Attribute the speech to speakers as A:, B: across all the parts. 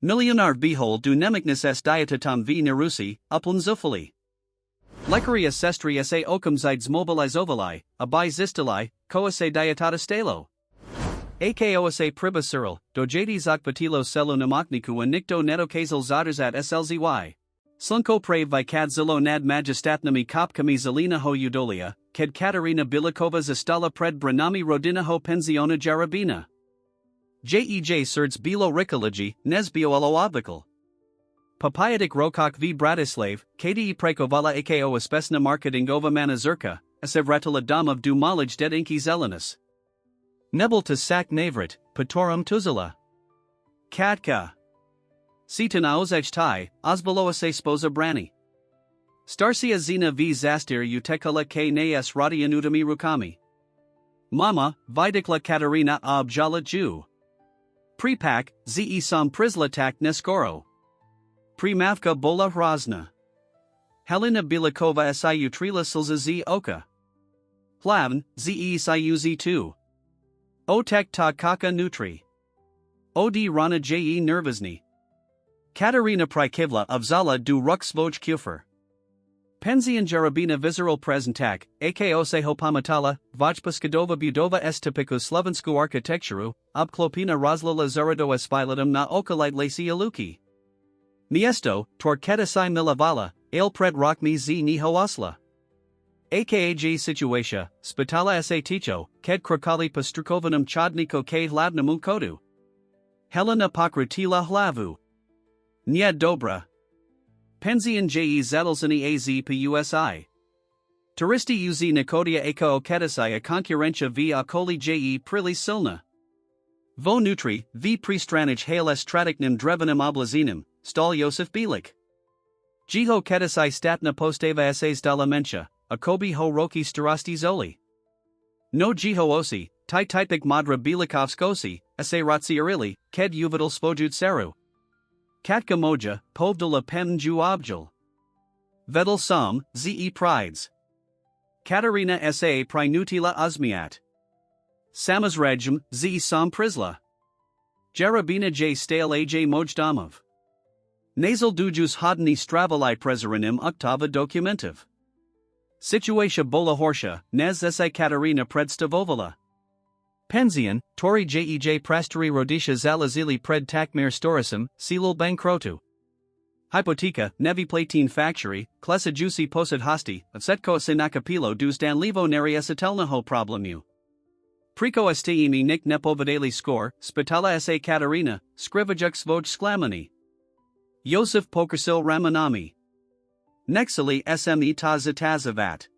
A: Milionár Vbehol du Nemocnice Dieťaťom v Náručí, Uplanzufali. Lekaria sestry sa okamzides mobilizovali, abaj zistili, ko sa dietata stalo. Ako sa pribasuril, do jd zakvatilo selu namokniku a nikto nedokazal zadrzat slzy. Slunko prave vikad zilo nad majestatnami kopkami zelina ho udolia, ked Katarina Bilikova zastala pred branami rodina ho penziona jarabina. Jej surds bilo rikology, nezbio obvykle. Papayadik rokok v Bratislav, kde prekovala ako espesna marketingova manazurka, asevratila domov du malaj det inki zelenis. Nebel to sak navrat, patorum tuzala. Katka. Sitan ozaj ozbaloa se spoza brani. Starsia zina v zastir utekala k nas radianutami rukami. Mama, vidikla Katarina objala Jew. Pripak, ze sam prizlatak neskoro. Primavka bola hrazna. Helena Bilikova si utrila silza z oka. Hlavn, ze si z2. Otek ta kaka nutri. Od rana je nervozni. Katarina Prikivla obzala du ruk svoj kufer. Penzion jarabina vizural prezentak, ako se hopamatala, vojpaskadova budova estepiku slovensku architekturu, obklopina rozlila zaradova spilatum na okolite lasi aluki. Miesto, torketa si milavala, ale pred rokmi z niho osla. Akaj situatia, spitala sa ticho, ked krokali pastrukovanum chodniko k hlavnamu kodu. Helena pokratila hlavu. Nya dobra. Penzion je zadelzani az pusi. Turisti uz Nikodia ako oketasi a konkurencia v okoli je prili silna. Vo nutri, v pristranich hale stratiknim drevenim oblazinum, stal Josef Bilik. Jiho ketasi statna posteva essays dalamentia, akobi ho roki starasti zoli. No jiho osi, typik modra Bilikovskosi, ase ratsi arili, ked uvidal svojud seru. Katka moja, povdala penju objal. Vedel sam, ze prides. Katarina sa prinutila uzmiat. Samazrejum, ze sam prisla. Jarabina j stale aj mojdomov. Nasal dujus hodni stravali prezeranim uktava dokumentiv. Situatia bola horsha, nez sa Katarina predstavovala. Penzion, tori jej prasteri rodisha zalazili pred takmir storisum, silul bankrotu. Hypoteca, nevi platin factory, klesa jusi posad hosti, setko se nakapilo dus dan livo neri esatelnaho problemu. Priko estiimi nik nepovedeli skor, spitala sa Katarina, skrivajuk svoj sklamani. Josef pokersil ramanami. Nexili sme tazavat.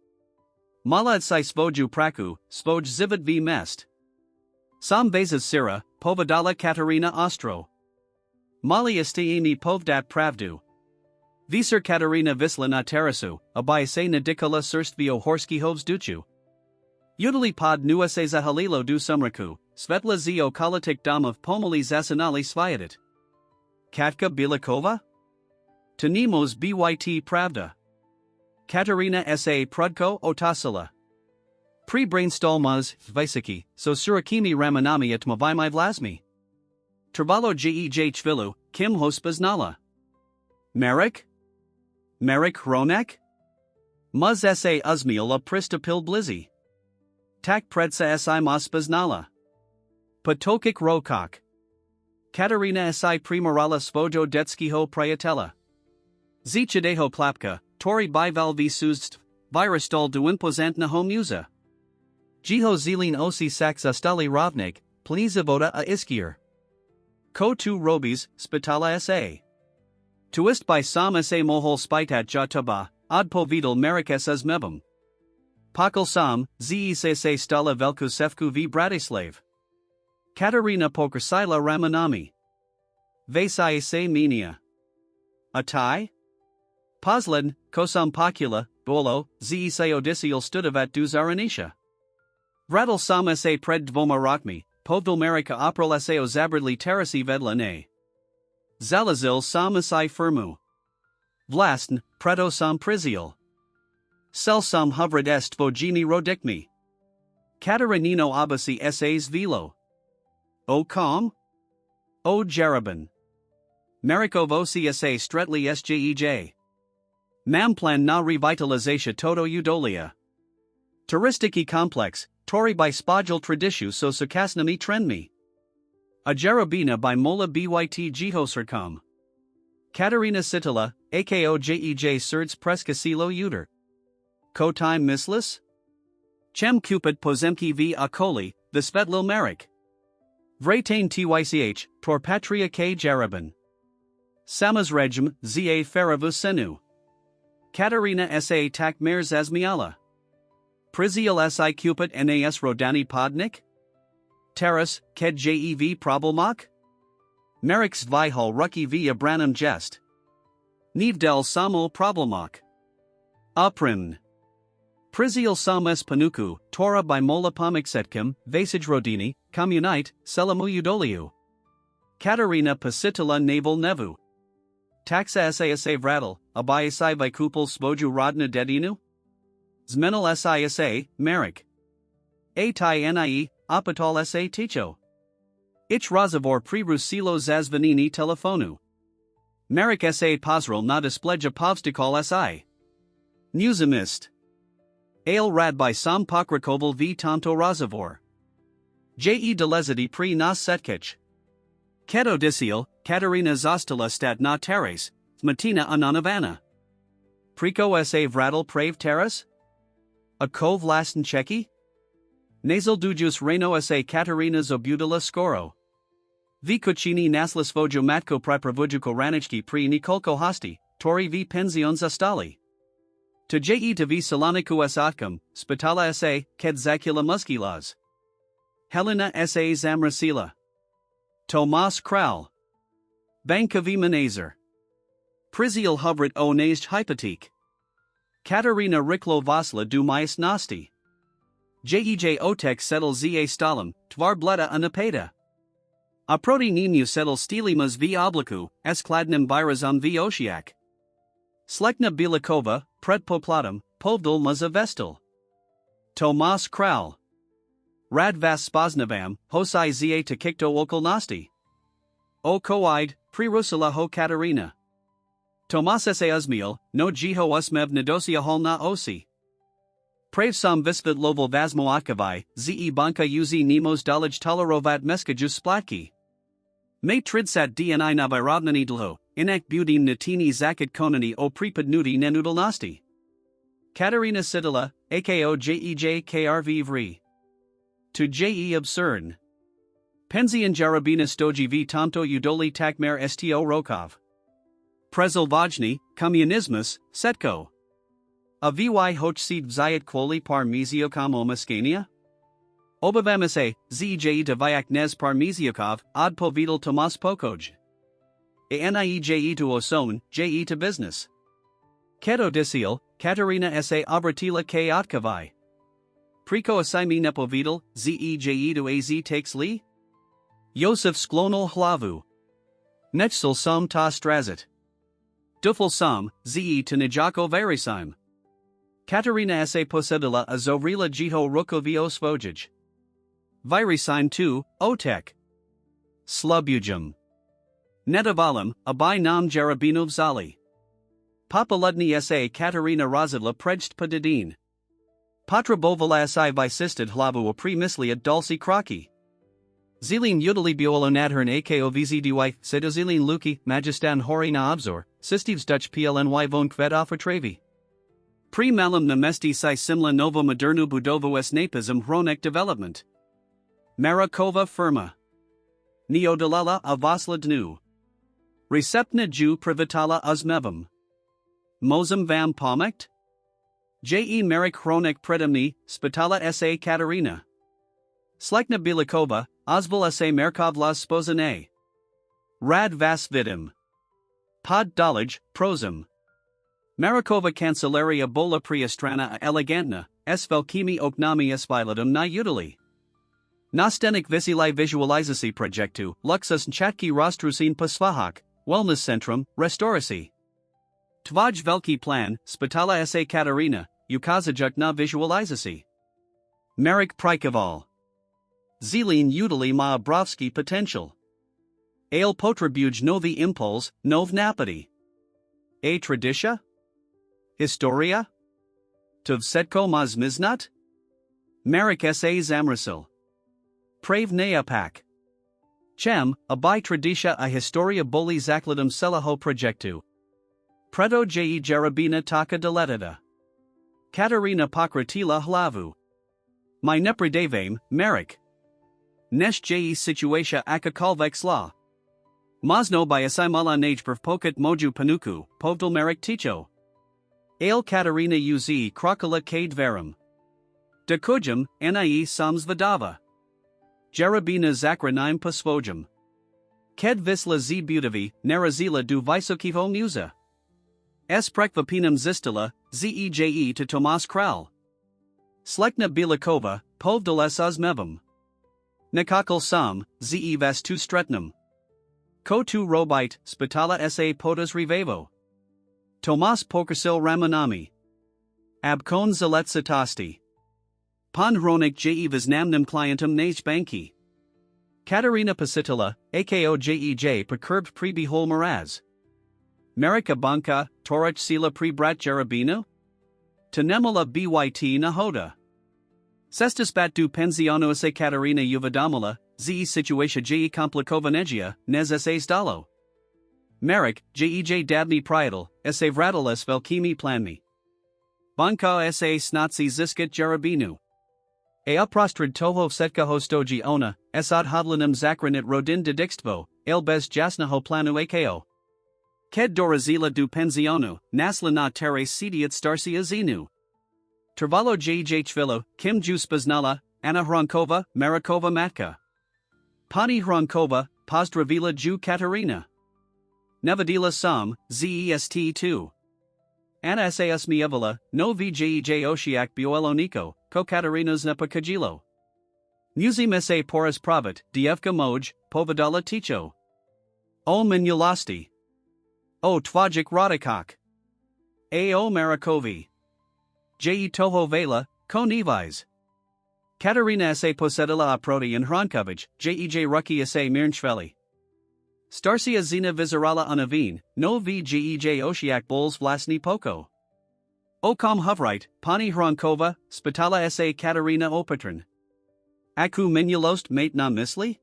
A: Malad si svoju praku, svoj zivit v mest. Sam vezas sira, povedala Katarina Ostro. Mali estiimi povdat pravdu. Visir Katarina Visla na terasu, abaj se nadikala surstvio horskihovs duchu. Udali pod nua se zahalilo du sumraku, svetla zio kolitik domov pomali zasanali svajatit. Katka Bilikova? Tenemos byt pravda. Katarina sa prudko otasila. Pre-brainstormaz, Visiki, so surakimi ramanami at mavimai vlasmi. Trvalo jej chvilu, kim hospaznala. Merrick? Merrick Hronek? Muz sa uzmiel a pristapil blizzy. Tak predsa si mospaznala. Potokik rokok. Katarina si primorala svojo detskiho priatela. Zichadeho plapka, tori bival v suzd, virustol du impozantna ho muza. Jiho zelin osi saksa stali rovnik, plnizavoda a iskier. Ko tu robis, spitala sa. Tuist by sam sa mohol spitat jataba, odpo vidal marikas as mebum. Pakal sam, ze se stala velku sefku v Bratislav. Katarina pokrsila ramanami. Vesai se minia. Atai? Pozlen, kosam pokula, bolo, ze se odisiel studavat du zaranisha. Vradal sam sa pred dvoma rokmi, povdal marika oprol sa zabradli terasi vedla ne. Zalazil sam si firmu. Vlastn, preto sam priziel. Sel sam hovred est vogini rodikmi. Katarinino abasi sas vilo. O com? O jaraban. Marikovo CSA Stretli SJEJ. Mam plan na revitalizacja todo udolia. Turystyki complex, tori by spojil tradiszu so sukasnami trendmi. A jarabina by mola byt jihosarkom. Katarina Sitila, ako jej serds preskasilo uter. Ko time mislis? Chem Cupid pozemki v akoli, the Svetlil Marik. Vratain tych, tor patria k jarabin. Samas regim, za faravus senu. Katarina sa tak mer zazmiala. Prizial si Cupid nas rodani podnik? Teras, ked jev problemok? Merix Vbehol ruki v abranum jest. Nivdel samul problemok. Aprimn. Prizial sames panuku, Tora by mola pomixetkim, vasij rodini, communite, selamu udoliu. Katarina pasitila naval nevu. Taxa sa vradal, abayasai vikupul svoju rodna dedinu? Zmenal sisa, Marik. A ti nie, apatal sa ticho. Ich razavor pri rusilo zazvanini telefonu. Marik sa pozrel na displeja povstikol si. Newzamist. Ale rad by sam pokrakoval v tanto razavor. Je delezity pri nas setkich. Keto disil, Katarina Zostala stat na teres, Matina anonavana. Priko sa vradal prave teres? A kov lasten cheki? Nasal dujus reno sa Katarina zobudila skoro. V kuchini naslas vojo matko pripravujuko ranichki pri Nikolko hosti, tori v penzion zastali. To je to v saloniku atkom, spitala sa, ked zakula muskilas. Helena sa zamrasila. Tomas Kral. Banka v Manazer. Prizial hovrit o nazd hypotek. Katarina Riklo Vasla du mais nasti. Jej otek settle za stalem, tvar bleda anapeda. A proti ninu settle stilimas v obliku, skladnem virazom v oshiak. Slekna Bilikova, predpoplatum, povdul maza vestil. Tomas Kral. Rad vas spoznavam, hosai za to kikto okolnosti. O koide, prirusila ho Katarina. Tomas sa uzmil, no jiho usmev nedosia holna osi. Prav sam visvid loval vazmo akavai, ze banka uzi nemos dolaj tolerovat meskaju splatki. May tridsat dni navirovnani dlho, inak budin natini zakat konani o pripadnuti nenudalnosti. Katarina Sitila, ako jej krv vri. To je absurd. Penzian jarabina stoji v tanto udoli takmer sto rokov. Prezilvajni, komunizmus, setko. A vy hoch seed vzayat kvoli par miziokom omaskania? Obavamase, zej to vyak nez par miziokov, od povidal Tomas Pokoj. Anieje to oson, je to business. Keto disil, Katarina sa obratila k otkavai. Priko asimi nepovidal, zej to az takes li? Yosef sklonal hlavu. Nechsel som ta strazit. Dufel som, ze to nijako verisim. Katarina sa posedila a zovrila jiho rukovio svojij. Virisim tu, otek. Slubujum. Netavalim, abai nam jarabinov zali. Papaludni sa Katarina razidla predst padidin. Patra bovala si visistid hlavu a pri misli at dulci kraki. Zilin udali biolo nadhern ako vzdy, sedozilin luki, magistan hori na obzor, sistivs dutch plny von kvet offertravi. Pri malum namesti si simla novo modernu budovo s napism hronek development. Marakova firma. Neodalala avasla dnu. Receptna ju privitala uzmevam. Mozum vam pomekt? Je Marik hronek predamni, spitala sa Katarina. Slekna Bilikova, Ozval sa Merkovlas spozane. Rad vas vidim. Pod dolaj, prozum. Marakova Cancellaria bola priastrana a elegantna, s velkimi oknami esvilatum na udali. Nastenik visilai visualizaci projectu, luxus chatki rostrusin pasvahak, wellness centrum, restauraci. Tvaj velki plan, spitala sa Katarina, ukazajuk na visualizaci. Marik Prikoval. Zilin udali ma Brovsky potential. Ale potrzebuj nowy impuls, nov napady. A tradicja? Historia? To wsetko ma zmiznat? Marek sa zamrysil. Prav napak. Chem, abaj tradicja a historia boli zakladem celaho projektu. Preto je jarabina taka deletata. Katarina pokratila hlavu. My nepredavame, Marek. Nesh je situacja akakalvek sla. Mazno by asimala najprv pokat moju panuku, povdal Marek ticho. Ale Katarina uz krokala kade verum. De kujum, nie sams vadava. Jarabina zakranaim posvojum. Ked visla z budovi, narazila du visokivo muza. S prekvapinum zistila, zeje to Tomas Kral. Slekna Bilikova, povdales ozmevum. Nekakal sam, ze vas tu stretnum. Ko tu robite, spitala sa potas rivevo. Tomas Pokersil Ramanami. Abkon zeletsitasti. Pan hronik je visnamnum clientum nage banki. Katarina Pasitila, ako jej percurbed pri Vbehol Miraz. Marika Banka, Torach Sila pri Brat Jarabino? Tenemala byt nahoda. Sestaspat du pensiono sa Katarina Uvadamala, ze situatia je komplikovanegia, nez sa stalo. Marek, jej dabni priatal, sa vratalis velkimi planmi. Banka sa snatsi ziskat Jarabinu. A uprostred toho setka hostoji ona, esad hadlinum zakranit rodin didixtvo, elbez jasnaho planu ako. Ked dorazila du pensiono, naslana teres sediat starsia zinu. Trvalo jhvilo, kim ju spaznala, Anna Hronkova, Marakova matka. Pani Hronkova, pozdravila ju Katarina. Nevadila sam, zest2. Anna sas mievila, no vjej oshiak bioeloniko, ko Katarinas nepakajilo. Musim sa poras pravat, dievka moj, povadala ticho. O minulasti. O tvajik radikak. A.O. Marakovi. Je toho vela, ko nevis. Katarina sa posedila aproti in Hronkovich, jej ruki sa mirnchveli. Starsia zina vizerala unavin, no vjej oshiak bols vlasni poko. Okom huvrite, pani Hronkova, spitala sa Katarina opatron. Aku minulost mate na misli?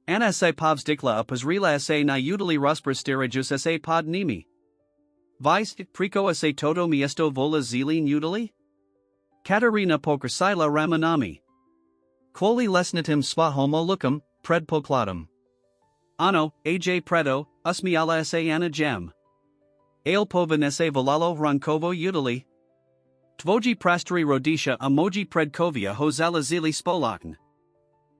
A: Anna sa povstikla upazrila sa na udali rusprastiragus sa pod nimi. Vice, prico sa toto miesto vola zilin udali? Katarina pokersila ramanami. Quoli lesnitim svahomo lookum, predpokladum. Ano, aj predo, usmiala sa Anna gem. Ale povinese volalo Hronkovo udali. Tvoji prastri rodisha emoji predkovia hozala zili spolakn.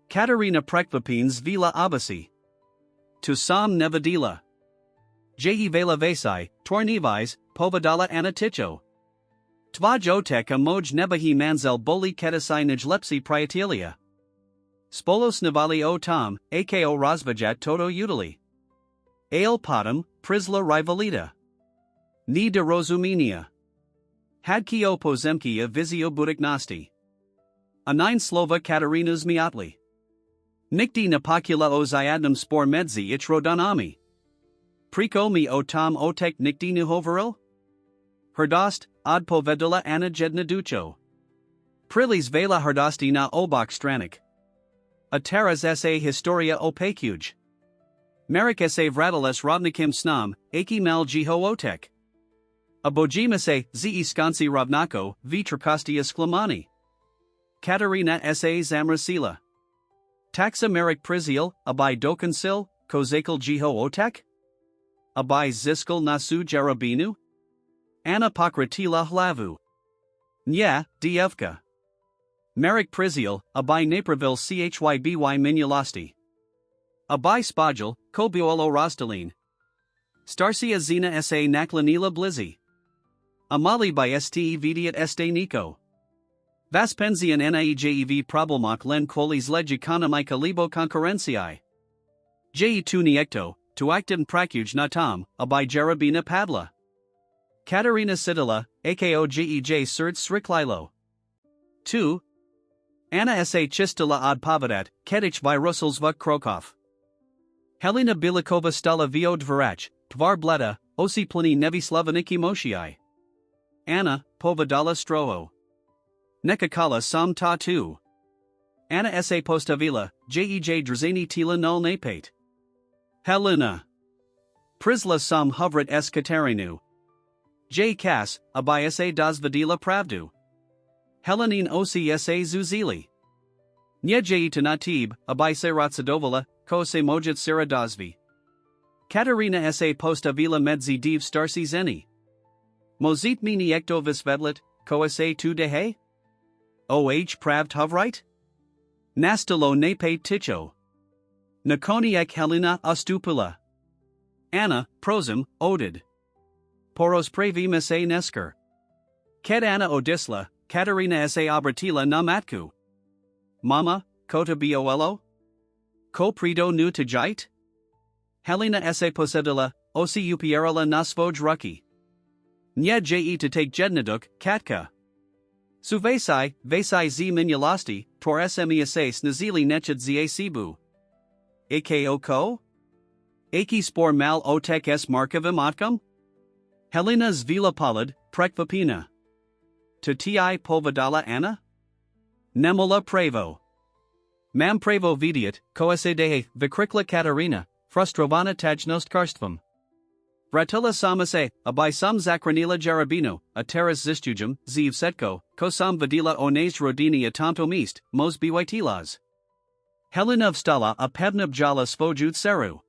A: Katarina prekvapins vila abasi. Tu sam nevadila. Je vela vesai, tornivis, povadala anaticho. Tvaj otek emoj nebahi manzel boli ketasai najlepsi priatelia. Spolos navali o tam, ako razvajat toto udali. Ale potom, prizla rivalita. Ni de rozuminia. Hadkio pozemkia vizio budiknosti. A nine slova Katarina's miatli. Nikti napakula o zayadnum spor medzi ich rodanami. Priko mi o tam otek nikti nuhoveril? Herdost, ad povedula Anna jedna ducho. Prilis vela herdosti na obak stranik. A teras sa historia opakuj. Marek sa vratalis rovnikim snam, aki mal jiho otek. A bojima se, ze skansi rovnako, v trkostia sklamani. Katarina sa zamrasila. Taxa Marek prizil, abai dokansil, kozakal jiho otek? Abai ziskal nasu jarabinu? Anna pokratila hlavu. Nya, dievka. Marek prizil, abai napravil chyby minulosti. Abai spajal, ko biolo rostalin. Starsia zina sa naklanila blizi. Amali by ste vidiat este nico. Vaspenzian naejev problemak len qualis legiconomica libo concurrenciae. Je tu niecto, tu actum pracuj natam, abai jarabina padla. Katarina Sidila, ako jej serd sriklilo. 2. Anna sa chistila ad pavadat, kedich virusals vuk krokov. Helena Bilikova stala vio dvorach, tvar bleda, osi plini nevi slaveniki moshii. Anna, povedala stroho. Nekakala sam ta tu. Anna sa postavila, jej drzani tila nul napate. Helena. Prisla sam hovret s Katarinu. J kas, abai sa dozvedila pravdu. Helenin osi sa zuzili. Njej tanatib, abai se ratsadovala, ko se mojit sera dozvi. Katarina sa postavila medzi div starsi zeni. Mozit mini ekto visvedlet, ko sa tu dehe? Pravd hovrit? Nastalo nape ticho. Nakoniek Helena ostupula. Anna, prosum, odid. Poros pravima se nesker. Ked Anna odisla, Katarina sa obratila na matku. Mama, kota biolelo? Ko prido nu tajite? Helena sa posedila, osi upierala na svoj ruki. Nye to take jednaduk, katka. Suvesai, vesai z minulosti, tor smi sa snazili nechet za sibu. Ako ko? Aki spor mal otek s markovim otkum? Helena zvila polid, prekvapina. To ti povedala Anna? Nemola prevo. Mam prevo vidiat, ko se dehe, vikrikla Katarina, frustrovana tajnost karstvom. Vratila samase, abai sam zakranila jarabino, a teras zistujum, ziv setko, ko sam vadila ones rodini atamto mist, mos biwitilas. Helena vstala a pevna bjala svojut seru.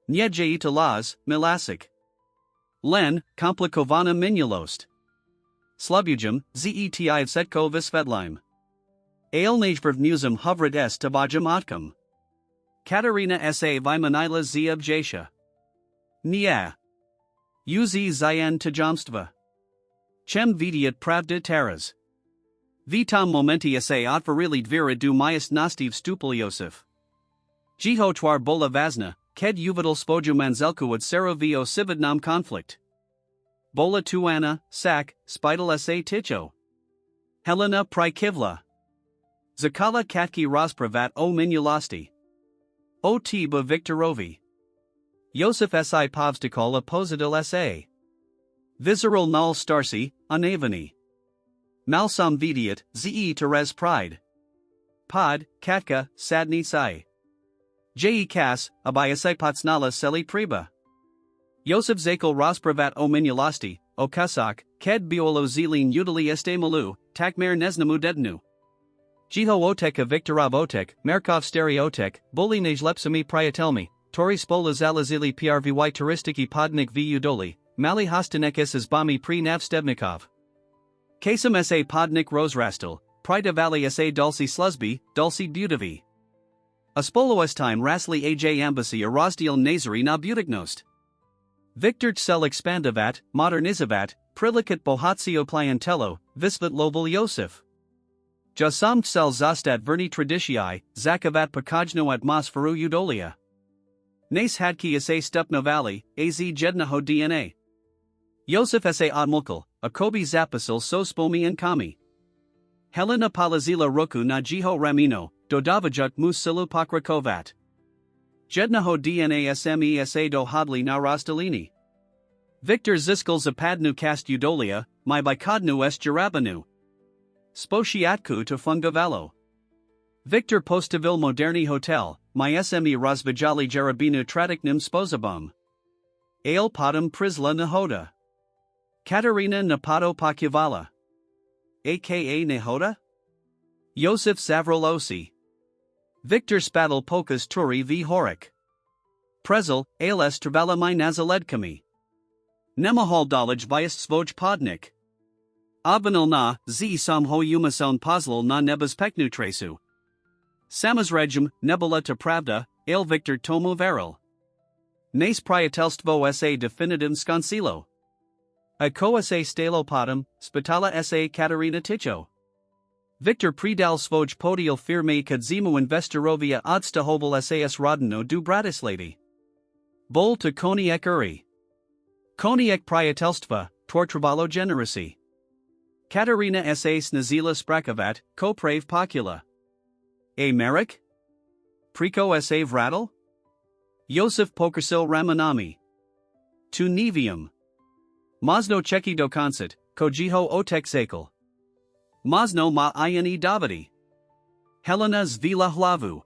A: Nye laz, milasik. Len, komplikovana minulost. Slabujum, zeti setko visvedlime. Ale najvrv musum hovred s tabajum otkum. Katarina sa vimanila z objatia. Nia. Uz zayan tajamstva. Chem vidiat pravda taras. Vitam momenti sa otvarili dvira du myas nastiv stupuliosif. Jiho twar bola vazna, ked uvidal spoju manzelku od serovio cividnam conflict. Bola tuana, sak, spidal sa ticho. Helena prikivla. Zakala katki raspravat o minulosti. O tiba Viktorovi. Josef si povstikol opozidal sa. Visceral null starsi, unavani. Malsam vidiat, ze Teres pride. Pod, katka, sadni sai. Kas, abayasai patsnala seli priba. Josef zakel raspravat o minulosti, o kasak, ked biolo zilin udali este malu, takmer neznamu dednu. Jiho otek a Viktorov otek, Merkov stereotek, bolinej lepsami priatelmi, tori spola zalazili prvy turistiki podnik v udoli, mali hostanek s bami pri navstevnikov. Kasem sa podnik rozrastel, pridavali sa dulci sluzby, dulci budavi. Aspolo time rasli aj embassy a rozdiel nazari na budignost. Viktor cel expandavat, modernizavat, prilikat bohatio pliantello, visvat loval Yosef. Jasam cel zastat verni traditii, zakavat pakajno atmosferu udolia. Nace hadki sa stupnovali, az jednaho dna. Yosef sa odmulkal, a kobi zapasil so spomi and kami. Helena palazila roku na jiho ramino, dodavajuk musilu pakrakovat. Jednaho dna sme sa do hadli na rostalini. Victor ziskal zapadnu kast udolia, my bikodnu s jarabanu. Spošiatku to fungavalo. Victor postavil moderni hotel, my sme razvijali jarabinu tradiknim spozabum. Ale potom prisla nahoda. Katarina napato pakivala. Aka nahoda? Josef Savrolosi. Victor spadal pokas turi v horik. Prezel, ales trvala my nazaledkami. Nemahal dolaj vyast svoj podnik. Abanil na, z sam ho umason pozlal na nebezpeknu tresu. Samazrejum, nebula to pravda, ale Victor tomu veril. Nace priatelstvo sa definitim skansilo. A ko sa stalo potom, spitala sa Katarina ticho. Victor predal svoj podial firme kadzimu investerovia odstahoval sas rodino du bratislady. Bol to koniek uri. Koniek priatelstva, tortrabalo generisi. Katarina sa snazila sprakavat, ko prave pokula. A Merrick? Prico sa vratel? Josef Pokersil Ramanami. Tu Nevium. Mazno Cheki Dokancit, Kojiho Otek Sakal. Mazno Ma Iani Davidi. Helena Zvila Hlavu.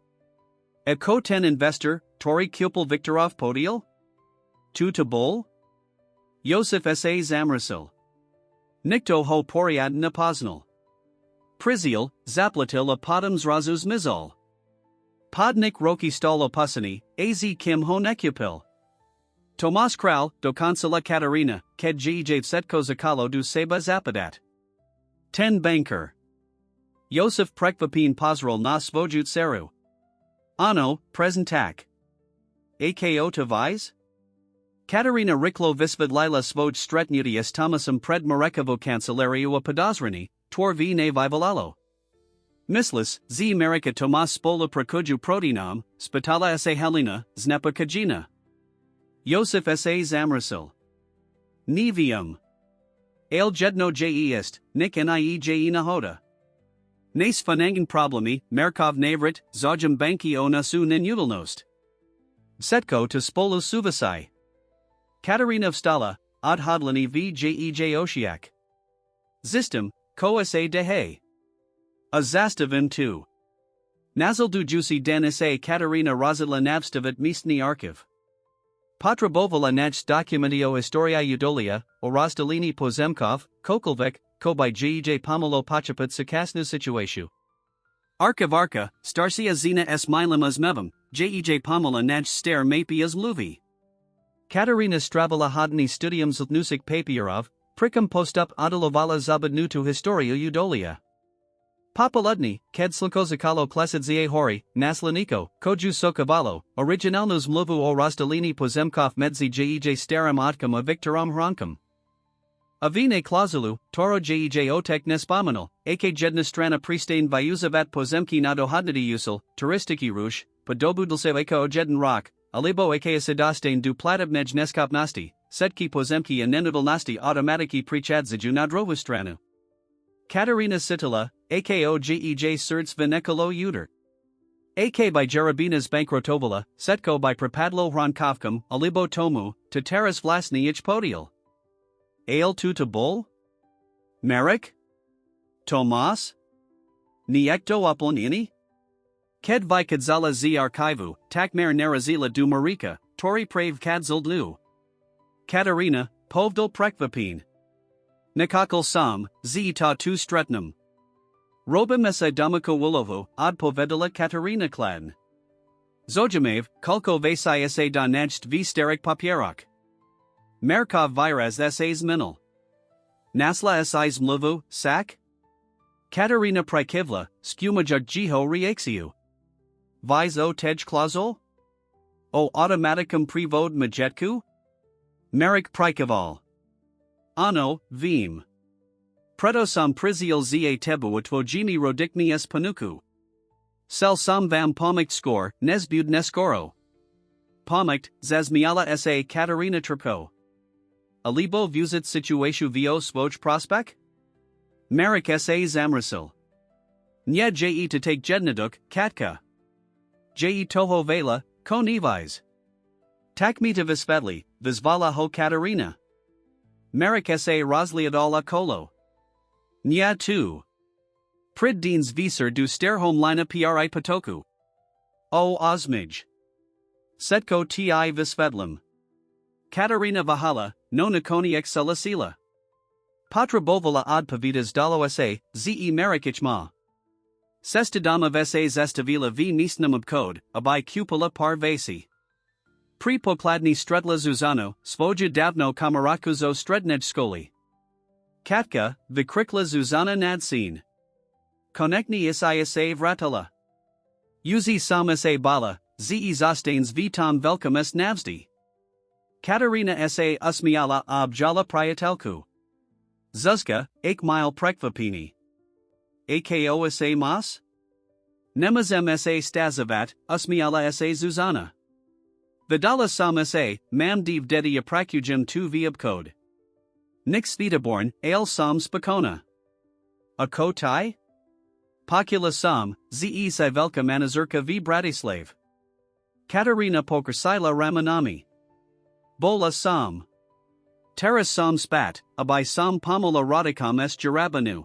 A: Eko ten investor, Tori Kupel Viktorov Podial? Tu Tabol? Josef Sa Zamrasil. Nikto Ho Poriad Napoznal. Prizial, Zaplatil Apodams Razuz Mizal. Podnik Roki Stalo Pusani, Az Kim Ho Nekupil. Tomas Kral, do Kansala Katarina, Ked Gij Setko Zakalo du Seba Zapadat. 10 Banker. Josef Prekvapin Pozrol na Svojut Seru. Ano, Prezentak. Ako Tavise? Katarina Riklo Visvidlila Svoj Stretnutius Tomasum Pred Marekovo Kancelario Podozrani, Tor V Ne Vivalalo. Mislis, Z America Tomas Spola Prakuju Protinam, Spitala Sa Helena, Znepa Kajina. Josef Sa Zamrasil. Nevium. Ale Jedno Jest, Nik Nie Nahoda. Nes Fanangan Problemi, Merkov Navrit, Zojum Banki o Nasu Ninudalnost. Setko to Spolu Suvasai. Katarina Vstala, Odhodlani Vjej Oshiak. Zistum, Ko Sa Dehe. A Zastavim 2. Nazal du Jusi Dan Sa Katarina Razila Navstavit Mistni Arkiv. Potrabovala Naj Dokumentio Historia Udolia, o Razdalini Pozemkov, Kokolvek, Ko by Jej Pomelo Pachaput Sakasnu Situasiu. Arka, Starsia Zina S. Milamas Mevam, Jej Pomela Naj Stare Mapias Luvi. Katarina Stravala Hodni Studiums Nusik Papierov, Prikam Postup Adalovala Zabadnutu Historia Udolia. Papaludni, Ked Slkozakalo Klesidzie Hori, Naslaniko, Koju Sokavalo, Originalnus Mluvu o Razdalini Pozemkov Medzi Jej Staram Otkam a Viktorom Hrankam. Avine Klauzulu, Toro Jej Otek Nespominal, Ak Jednastrana Pristain Vyuzavat Pozemki Nadohodnadi Usul, Turistiki Rush, Podobudlseveko Ojedin Rock, Alibo Ak Asidastain du Platabnej Neskopnosti, Setki Pozemki and Nenudal Nasti Automatiki Prichadziju Nadrovustranu. Katarina Sitila, Ako Jej Serts Venekalo Uter. AK by Jerabinas Bankrotovala, Setko by Prepadlo Hrankovkam, Alibo Tomu, Tataras Vlasni Ich Podial. Ale tu Tabol? Marek? Tomas? Niekto Oplonini? Ked vi Kadzala Z Archivu, Takmer Narazila du Marika, Tori Prave Kadzil Nu. Katarina, Povdal Prekvapin. Nikakal Sam, Z ta tu Stretnum. Robim Esa Damako Wulovo, Od Povedala Katarina Kladn. Zojamev, Kulko Vasai Sa Donajst V Sterik Papierok. Merkov Viraz Sas Minal. Nasla Sais Mluvu, Sak? Katarina Prikivla, Skumajug Jiho Reaxiu. Vis o Tej Klazol? O Automaticum Prevod Majetku? Merrick Prikaval. Ano, Vim. Preto sam prizial za tebu tvojimi rodikni es panuku. Sel sam vam pomikt skor, nesbud neskoro. Pomikt, zazmiala sa Katarina Tripko. Alibo vuzit situasiu vo svoj prospek? Marek sa zamrasil. Nya je to take jednaduk, katka. Je toho vela, ko nevis. Takmita visvedli, visvala ho Katarina. Marek sa razliadala kolo. Nya tu. Prid deans visur du sterhom lina pri patoku. O Osmij. Setko ti visvedlim. Katarina Vahala, no Nikoni Excelasila. Patra bovala od pavitas dalo sa, ze Marikichma. Sestadama vsa zestavila v nisnam obkod, abai kupala par vasi. Pri pokladni stredla Zuzano, svoja davno kamarakuzo strednej skoli. Katka, vikrikla Zuzana nadsin. Konekni isa vratala. Uzi sam sa bala, ze zostanes vitam velkom s navsti. Katarina sa usmiala objala priatelku. Zuzka, 8 mile prekvapini. Ako sa mas? Nemazem sa stazavat, usmiala sa Zuzana. Vidala sam sa, mam div dedi aprakujim tu viabcode. Nix vitaborn, ale sam spakona. A ko tai? Pokula sam, ze si velka manazurka v Bratislav. Katarina Pokersila Ramanami. Bola Sam. Teras Sam Spat, Abai Sam Pamela Radikam S. Jarabanu.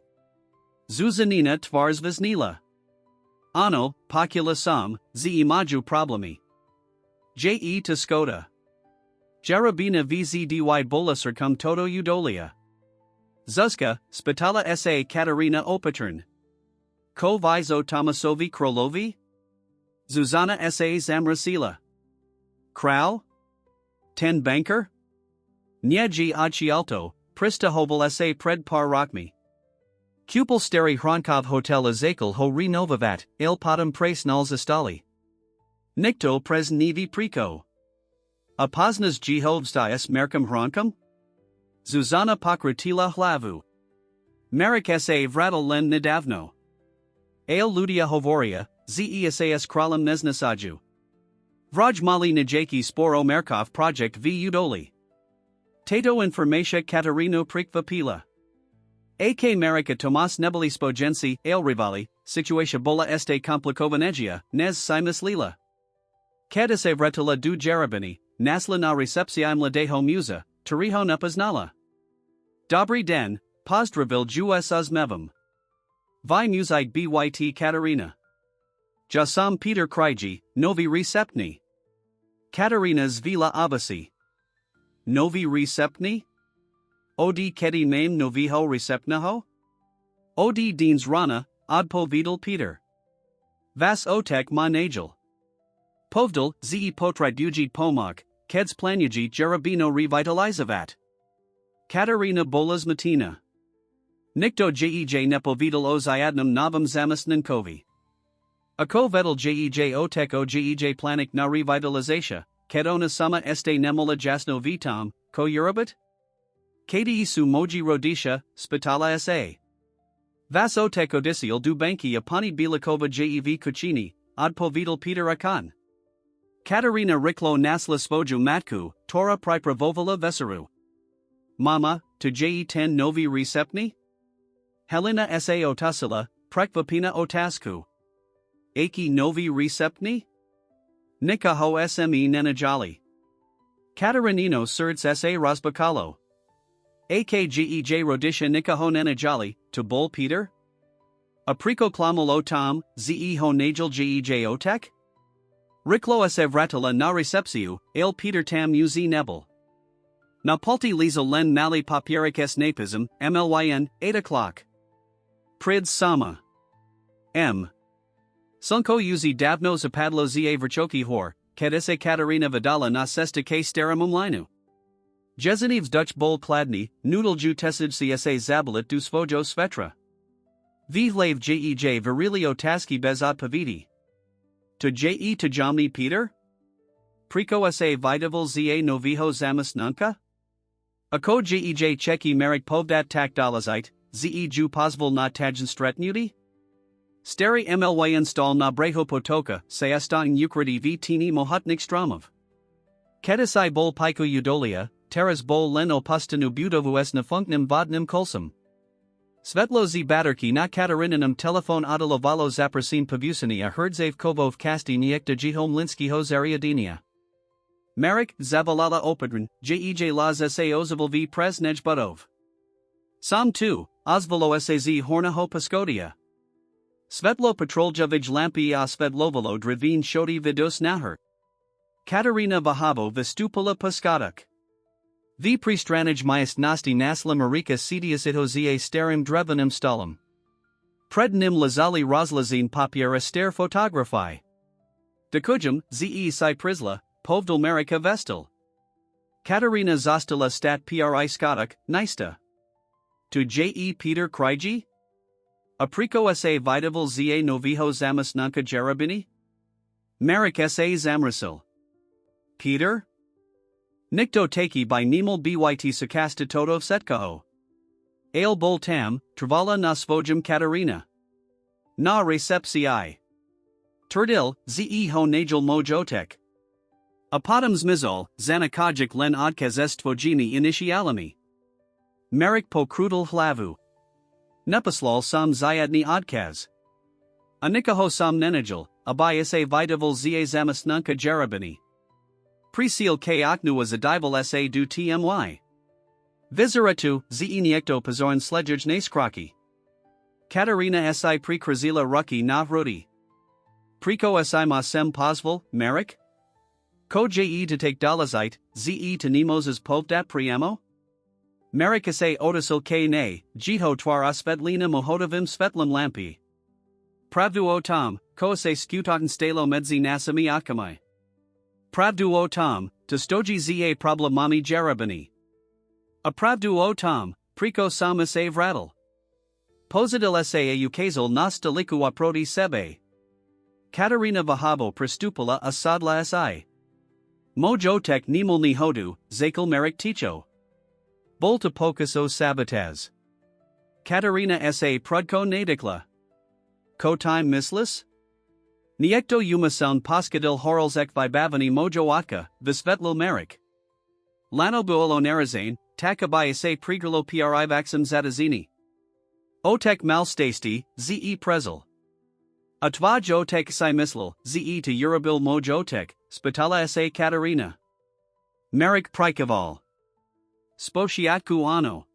A: Zuzanina Tvars Vaznila. Ano, Pakula Sam, Ze Maju Problemi. Je Skoda. Jarabina Vzdy Bola Circum Toto Udolia. Zuzka, Spitala sa Katarina Opatern. Ko Vizo Tomasovi Krolovi? Zuzana sa Zamrasila. Krau? Ten Banker? Nyeji Achialto, Prista Hovel sa Pred Par Rockmi. Kupel Steri Hronkov Hotel Azakel Ho Renovavat, Il Potom Pres Nalzastali. Nikto Pres Nivi Priko. Apaznas Jihovstias Merkam Hronkam? Zuzana Pokratila Hlavu. Marek sa Vratel Len Nedavno. Ale Ludia Hovoria, Zesas Kralam Nesnasaju. Vraj Mali Najaki Sporo Merkov Project v Udoli. Tato Informatia Katarino Prikvapila. AK Marika Tomas Nebeli Spogensi, Ale Rivali, Situatia Bola Este Komplikovanegia, Nez Simus Lila. Kadase Vretila du Jarabini, Nasla na Recepcia Mladeho Musa, Tariho Napaznala. Dobry Den, Pozdravil Juesaz Mevam. Vi Musite Byt Katarina. Jasam Peter Kriji, Novi Receptni. Katarina Zvila Abasi. Novi Receptni? Odi Kedi Mame Noviho Receptnaho? Odi Deans Rana, Odpo Vidal Peter. Vas Otek Ma Nagel. Povdal, Ze Potridugit Pomok, Keds Planugit Jarabino Revitalizavat. Katarina Bolas Matina. Nikto Jej Nepovidal O Ziadnam Novam Zamas Nankovi. Ako Vedal Jej Otek O Jej Planik Na Revitalizatia, Kedona Sama Este Nemola Jasno Vitam, Ko Eurobit? Kdi Su Moji Rodisha, Spitala Sa. Vas Otek Odisial Du Banki Apani Bilikova Jev Kuchini, Odpo Vidal Peter Akan. Katarina Riklo Nasla Svoju Matku, Tora Pripravovala Veseru. Mama, to Je10 Novi Receptni? Helena Sa Otasila, Prekvapina Otasku. Aki Novi Receptni? Nikaho Sme Nenajali. Katarinino Surds Sa Razbakalo. Akgej Rodisha Nikaho Nenajali, to Bol Peter? Apriko Klamul O Tom, Ze Ho Najal Jej Otek? Riklo Sevratila na Recepciu, Ale Peter Tam Uz Nebel. Napalti Liza Len Mali Papierikes Napism, MLYN, 8 o'clock. Prid Sama. M. Sunko Uzi Davno Zapadlo Za Vrchoki Hor, Kedese Katarina Vidala na Sesta K Steramum Linu. Jezanivs Dutch Bol Kladny, Noodleju Tesij Csa Zabalit du Svojo Svetra. Vivlave Jej Virilio Taski Bezad Pavidi. To Je to Jamni Peter? Priko Sa Vidaval Za Noviho Zamas Nunka? Ako Jej Cheki Merik Povdat Tak Dalazite, Ze Ju Pozval na Tajan Stretnudi? Steri MLY install na Breho Potoka, Sayastan Ukridi V Tini Mohutnik Stramov. Kedisai Bol Piko Udolia, Teras Bol Len Opustanu Budovu S Nafunknim Vodnim Kolsum. Svetlo Z Baterki na Katarininem Telefon Adalovalo Zaprasin Pavusini a Herdzav Kovov Kasti Niekta Jihom Linsky Hozariadinia. Marek, Zavalala Opedrin, Jej Laz Sa Ozaval V Presnej Budov. Sam 2, Ozvalo Saz Hornaho Paskodia. Svetlo Petroljevij Lampi a Svedlovalo Drivin Shoti Vidus Nahar. Katarina Vahavo Vistupala Paskadak. V Pristranij Myest Nasti Nasla Marika Sidius Ithozie Sterim Drevanim Stalim. Prednim Lazali Roslazine Papiera Ster Photographi. Dekujum, Ze Si Prisla, Povdal Marika Vestal. Katarina Zostala Stat Pri Skadak, Nista. To Je Peter Kriji? Apriko Sa Vidaval Za Noviho Zamas Nanka Jarabini? Marek Sa Zamrasil. Peter? Nikto Taki by Nemel Byt Sakasta Toto Setkaho. Ale Bol Tam, Travala na Svojum Katarina. Na Recepci. Turdil, Ze Ho Najal Mojotek. Apotams Mizol, Zanakajik Len Odkaz Estvojini Initialami. Marek Po Krudal Hlavu. Nepaslal Sam Zayadni Odkaz. Anikaho sam nenajal, abay sa vitaval za zamasnunka jarabini. Presil k aknu zadival sa du tmy. Vizeratu, ze niekto pozorn sledjaj naskraki. Katarina si prekrazila ruki na rodi. Preko si ma sem pozval, Merrick? Ko je to take dolazite, ze to nemoses povdat priamo? Merrick sa otisil k ne, jiho twar osvetlina mohodovim svetlim lampi. Pravdu o tom, ko se skutotin stalo medzi nasami akamai. Pravdu o tom, to stoji za problemami jarabini. A pravdu o tom, preko sam sa vradal. Pozadil sa ukazal nas deliku aproti sebe. Katarina Vahabo prestupala asadla si. Mojotek nimul ni hodu, zakal Merrick ticho. Bolta pocus o sabataz. Katarina sa prudko nadikla. Ko time mislis? Niekto umasound paskadil horalzek vibavani mojoatka, visvetlil Merrick. Lano buolo narazane, takabay sa pregrilo privaxim zatazini. Otek malstasty, ze prezel. Atva jotek si mislil, ze to Urabil mojotek, spitala sa Katarina. Merrick prikaval. Spotiatku ano.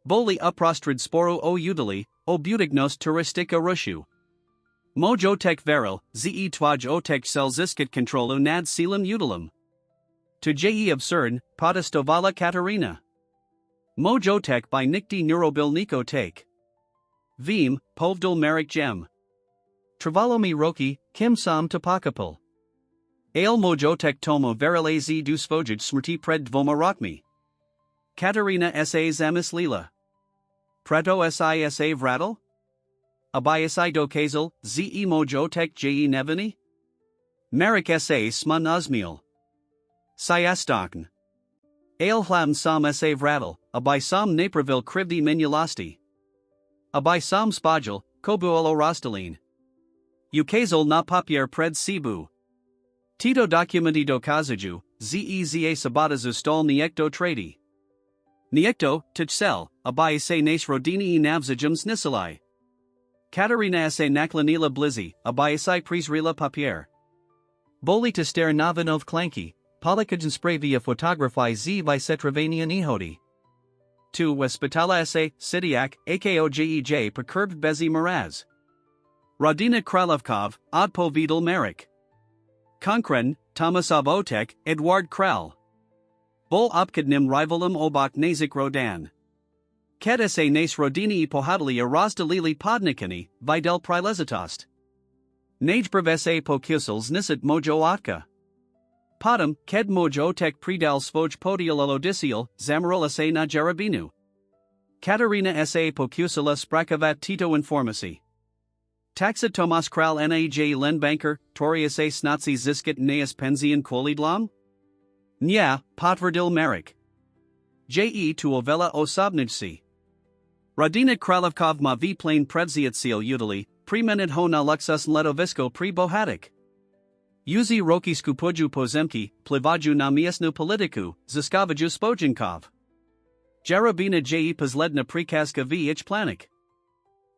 A: Boli uprostrad sporo o udali, o butignos turistika rushu. Mojotek veril, ze twaj otek selziskat kontrolu nad selim udalim. To je absurd, podastovala Katarina. Mojotek by nikti neurobil niko take. Vim, povdul Merrick gem. Travalomi roki, kim sam tapakapul. Ale mojotek tomo verilaz du svojaj smrti pred dvoma rokmi. Katarina sa zamis lila. Prato sa vradal? Abayasi dokazal, ze mojotek je nevani? Merrick sa smun uzmiel. Sayastokn. Ale hlam sam sa vradal, abay sam napravil krivdi minulasti. Abay sam spajal, kobuolo rostaline. Ukazal na papier pred cebu. Tito documenti dokazaju, zeza sabatazu stol niekto tradi. Niekto, tichsel, abay se nas rodini navzajum snisalai. Katarina sa naklanila blizzy, abay sa prisrila papier. Boli to stare navinov klanki, polikajan spravia photographi z visetravania nihodi. 2 Wespitala sa Sidiak, akojej percurbed bezi miraz. Radina Kralovkov, Odpovidal Merrick. Konkren, Tomasov Otek, Edward Kral. Bol opkadnim rivalum obak nazik rodan. Kedese nas rodini pohadli rozdalili podnikani, videl prilezitost. Najbrevese pokusils nisit mojo atka. Potom, ked mojo tek predal svoj podial odisial, zamarilla se na jarabinu. Katarina sa pokusila sprakavat tito informasi. Taxa Tomas Kral naj Lenbanker, Toria sa snatsi ziskat neas penzian kolidlam? Nya, potverdil Merrick. Je tu ovela osobnijsi. Radina Kralovkov ma v plane predziatsil udali, premenid ho na luxus ledovisko pre bohatic. Uzi roki skupuju pozemki, plivaju na miesnu politiku, ziskavaju spojinkov. Jarabina je pozledna prikaska v ich planik.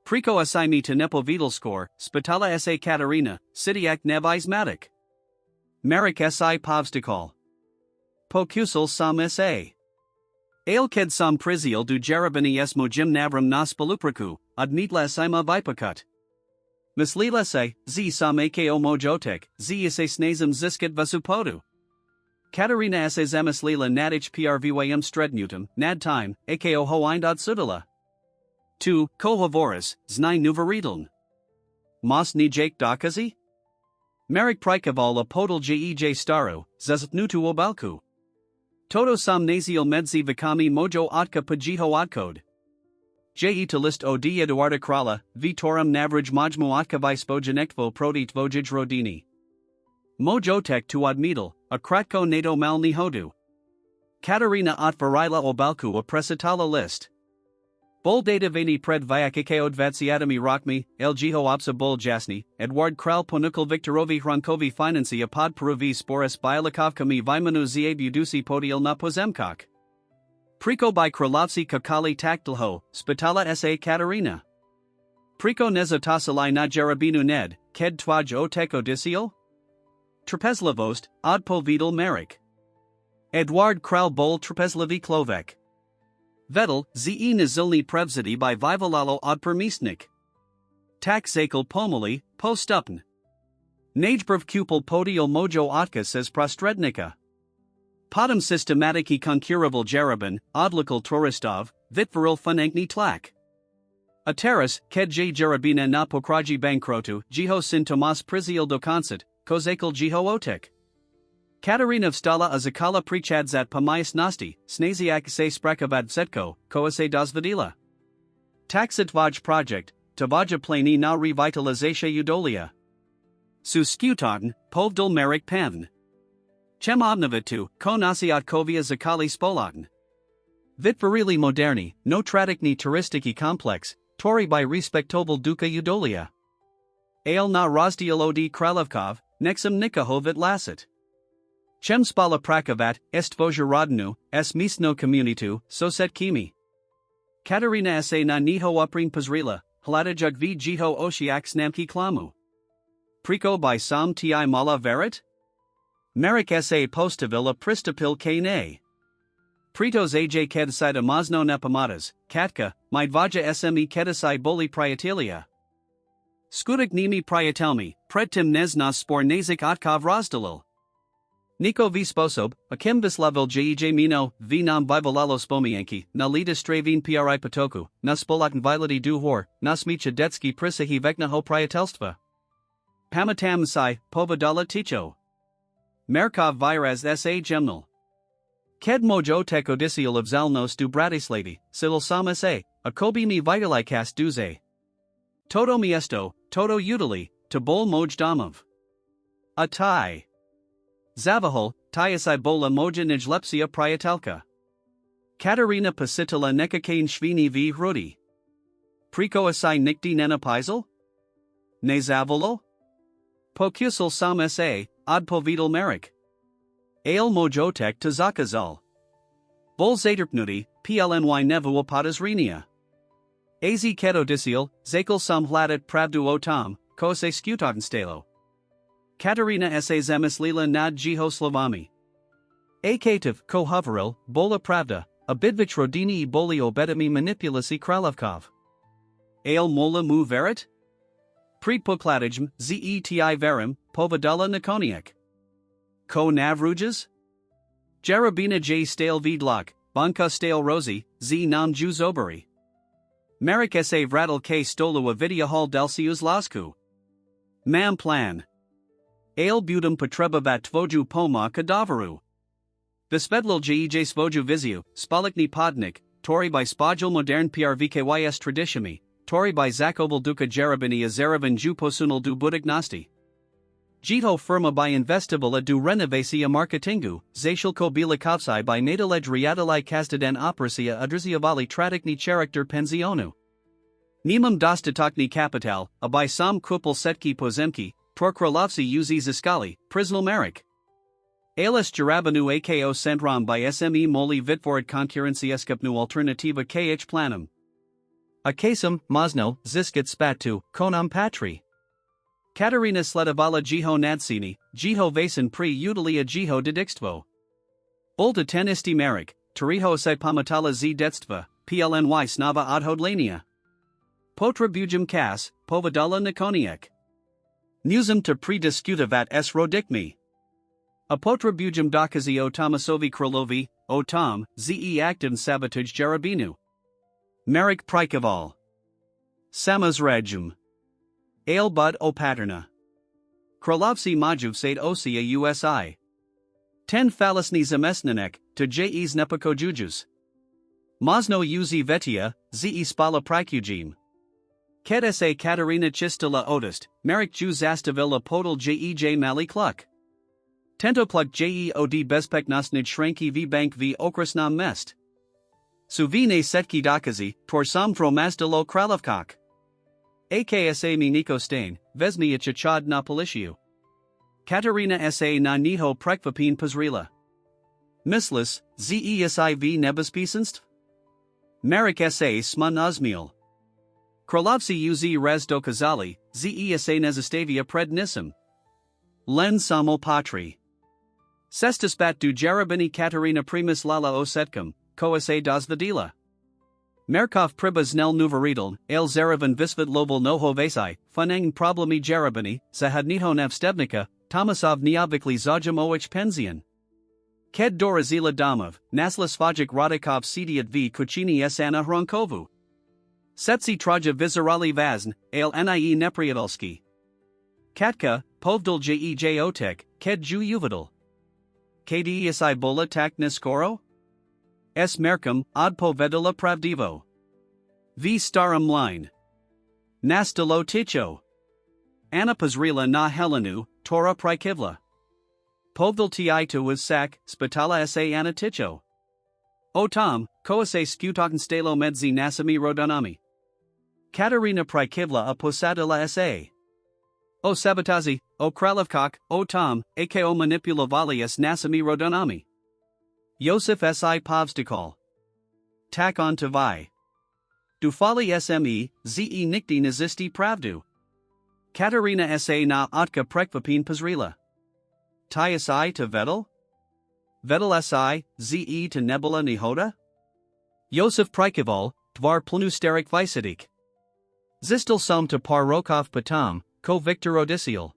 A: Priko asimi to nepovidal skor, spitala sa Katarina, Sidiak nevizmatic. Merrick si povstikal. Pokusal sam sa. Ailked sam prizial du jarabini s mojim navram nas palupraku, adnitla sima vipakut. Mislila se, z sam ako mojotek, z sa snazim ziskat vasupodu. Katarina sa zamislila nadich prvym strednutum, nad time, ako hoindad sudala. 2 Kohavoris, znai nuvaridln. Mas ni jake dakazi? Merrick prikaval podal jej staro, zazatnutu obalku. Todo sam naziel medzi vikami mojo atka pajiho adkode. Je to list od Eduarda Krala, vitorum navraj majmu atka vispojanekvo proti tvojij rodini. Mojotek tu admidal, a kratko nato mal ni hodu. Katarina otvarila obalku a presitala list. Bol data veni pred viakike odvatsiadami rokmi, ljiho opsa bol jasni, Edward Kral ponukal Viktorovi hrankovi financi a pod peruvi sporis bialikovkami vimanu za budusi podial na pozemkok. Priko by Kralovsi kakali taktilho, spitala sa Katarina. Priko nezotasalai na jarabinu ned, ked twaj o teko disio? Trapezlavost, odpovedal Merrick. Edward Kral bol trapezlavi klovek. Vedel, ze nazilni prevzity by Vivalalo odpermisnik. Tak zakel pomoli, postupn. Najbrv kupil podio mojo otkas as prostrednika. Potom systematiki konkuraval jarabin, odlikal turistov, vitvaril funankni tlak. Ateris, ked j jarabina na pokraji bankrotu, jiho sin Tomas prizil dokonsit, kozakal jiho otek. Katarina vstala a zakala prichadzat pamayas nasti, snaziak se sprakavat setko, koase dozvidila. Taxitvaj project, tabaja plani na revitalization udolia. Su skutaten, povdal Merrick pan. Chem obnovitu, ko nasiat kovia zakali spolaten. Vitvarili moderni, no tradikni turistiki complex, tori by respectoval duka udolia. Ale na razdielodi Kralevkov, nexum nikahovit lasit. Chem spala prakavat, estvoja rodnu, s misno communitu, soset kimi. Katarina sa na niho upring pazrila, hladajug v jiho oshiak snamki klamu. Priko by sam ti mala verit? Merrick sa postavila pristapil kane. Pritos aj kedasida mazno nepamatas, katka, midvaja sme kedasai boli priatelia. Skudik nimi priatelmi, predtim neznas spor nazik otkov razdalil. Niko v sposob, akim vislavil jej mino, v nam vivalalo spomienki, na lida stravin pri potoku, na spolaten vilati duhor, na smicha detski prisahi veknaho priatelstva. Pamatam sai, povadala ticho. Merkov viraz sa gemnal. Ked mojo tekodisial of zalnos du bratislavi, silil sama se, a kobi mi vitalikas duze. Toto miesto, toto udali, to bol moj domov. A tai. Vbehol, tiasai bola moja nijlepsia priatelka. Katarina pasitila nekakain shvini v hrudi. Priko asai nikdi nenapisal? Ne zavolo? Pokusal sam sa, odpovedal Merrick. Ale mojotek to zakazal. Vol zaterpnudi, plny nevu opadas rinia. Az kedodisial, zakel sam hladat pravdu o tom, ko se skutaten stalo. Katarina sa zemislila nad jiho slovami. Akativ, ko hoveril, bola pravda, a bidvich rodini I boli obedami manipulasi Kralevkov. Ale mola mu verit? Predpokladijm, zeti verim, povadala nakoniak. Ko navrujas? Jarabina j stale vidlok, banka stale rosi, z nam juzoberi. Merrick sa vradal k stolua vidia hall delsius lasku. Mam plan. Ale budum potrebavat tvoju poma kadavaru. Vesvedlil jej svoju viziu, spalikni podnik, tori by spojul modern prvkys traditiami, tori by zakoval duka jarabini a zaravan ju posunal du budignosti. Jito firma by investibula du renovacia marketingu, zacial kobila kovsai by nadalej riadalai kastadan operacia adrziavali tradikni character pensionu. Nemam dostatokni kapital, a by sam kupul setki pozemki, Prokralovsi uzi ziskali, priznal Merrick. Ales jarabanu ako centram by sme moli vitvorid konkurenci eskapnu alternativa kh planum. A kasum, mazno, ziskat spatu, konam patri. Katarina sledavala jiho nadsini, jiho vasen pri udalia jiho didikstvo. Bolta tenisti Merrick, tariho se pamatala z detstva, plny snava odhodlania. Potra bujum kas, povadala nakoniak. Newsum to prediskutavat s rodikmi. A potra bujum dokazi o Tomasovi Kralovi, o Tom, ze active sabotage jarabinu. Merrick prikaval. Samaz regum. Ale bud o paterna. Kralovsi majuv sade osia usi. 10 falasni zamesnanek, to jes nepako jujus. Mazno uzi vetia, ze spala prikujim. Ked sa Katarina chistila odist, Merrick ju zastavila podal jej mali kluk. Tento pluk od bezpeknostnij shranki v bank v okrasnam mest. Su vine setki dokazi, tor sam tromazdalo Kralevkok. Aksa mi niko stain, vezmi chad na polishiu. Katarina sa na niho prekvapin pazrila. Mislis, zesiv nebespesenst? Merrick sa sma nazmiel. Krolovci uz raz dokazali, ze nezastavia pred nisem. Len samo patri. Sestaspat du jarabini Katerina primus lala osetkum, ko se dozvedila. Merkov pribas nel nuveridal, el zaravan visvat loval noho vesai, funang problemi jarabini, zahadniho navstevnika, Tomasov neobvikli zajam oich penzion. Ked dorazila domov, nasla svajik radikov sediat v kuchini sana hronkovu. Setsi traja vizirali vazn, ale nie nepriadolski. Katka, povdal jejotek, ked ju uvidal. Kdi bola tak niskoro? S merkum, od povedala pravdivo. V starum line. Nastalo ticho. Ana pazrila na helenu, tora prikivla. Povdal ti was sak, spitala sa ana ticho. O tom, koase skutaken stalo medzi nasami rodonami. Katerina prikivla a posadila sa. O sabotazi, o kralovkok, o tom, ako manipulavalias nasami rodonami. Josef si povstikal. Tak on to vi. Dufali sme, ze nikti nazisti pravdu. Katerina sa na otka prekvapin pazrila. Ty si to Vedel? Vedel si, ze to nebula nihoda? Josef Prikival, dvar plunusterik vysidik. Zistil som to parokov patam, ko Victor Odisiel.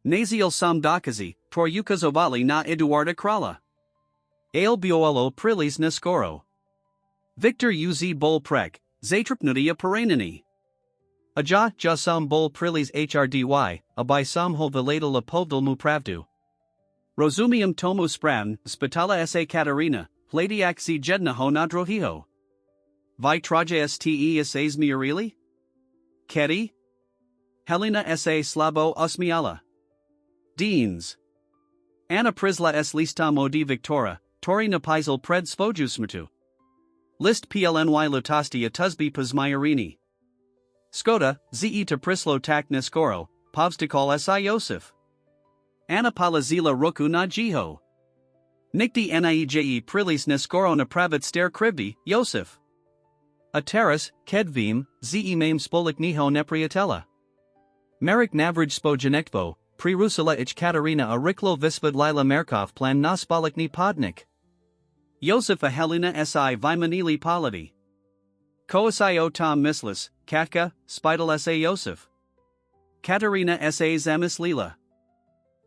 A: Naziel som dokazi, tor ukazovali na Eduarda Krala. Ale biolo prilis naskoro. Victor uz bol prek, zatripnutia perenini. Aja ja som bol prilis hrdy, abai som ho veladal a povdal mu pravdu. Rozumium tomu spran, spitala sa Katerina, pladiak si jedna ho nadrohiho. Vi traja ste asas miarili? Kedi? Helena sa slabo osmiala. Deans. Anna prisla s lista modi Victora, tori napisal pred svojusmutu. List plny lutasti a tuzbi pazmayarini. Skoda, ze to prislo tak niskoro, povstikal si Josef. Anna palazila roku na jiho. Nikti nieje prilis niskoro na pravat ster krivdi, Josef. A teras, kedvim, ze mame spolik niho nepriatella. Merik navrij spojanekvo, prirusila ich Katerina a riklo visvad lila Merkov plan na spolikni podnik. Josef a Helena si vimanili polity. Koasi o tom mislis, Katka, spidal sa Josef. Katerina sa zamislila.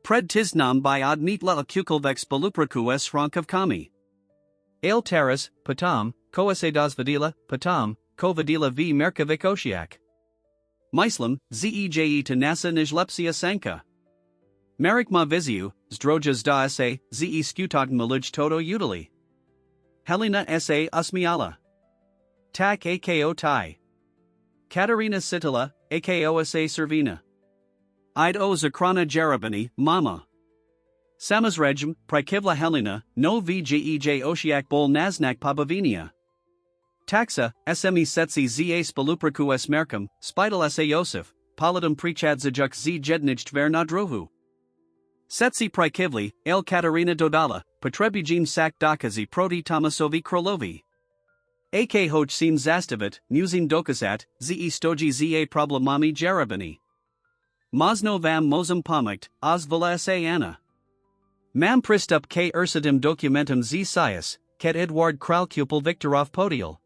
A: Pred tiznam by odnitla akukulvex belupraku s hronkov kami. Ale teras, patam, koase dozvedila, patam, kovadila v Merkovic Oshiak. Myslam, zeje to nasa nijlepsia sanka. Merik ma viziu, zdrojas da sa, ze skutogn maluj toto utili. Helena sa usmiala. Tak ako tai. Katerina sitila, ako sa servina. Id o zakrana jarabani, mama. Samazregm, prikivla Helena, no vjej oshiak bol naznak pabavinia. Taxa, sme setsi za spalupraku s merkum, spidal sa Josef, palidum prichadzajuk z jednij tver nadrohu. Setsi prikivli, el Katerina dodala, potrebijim sak dokazi proti Tomasovi Krolovi. Ak hoj sim zastavit, musím dokazat, ze stoji za problemami jarabani. Mozno vam mozum pomikt, ozvala sa Anna. Mam pristup k ursadim documentum z sias, ket Edward Kralkupel Viktorov podial.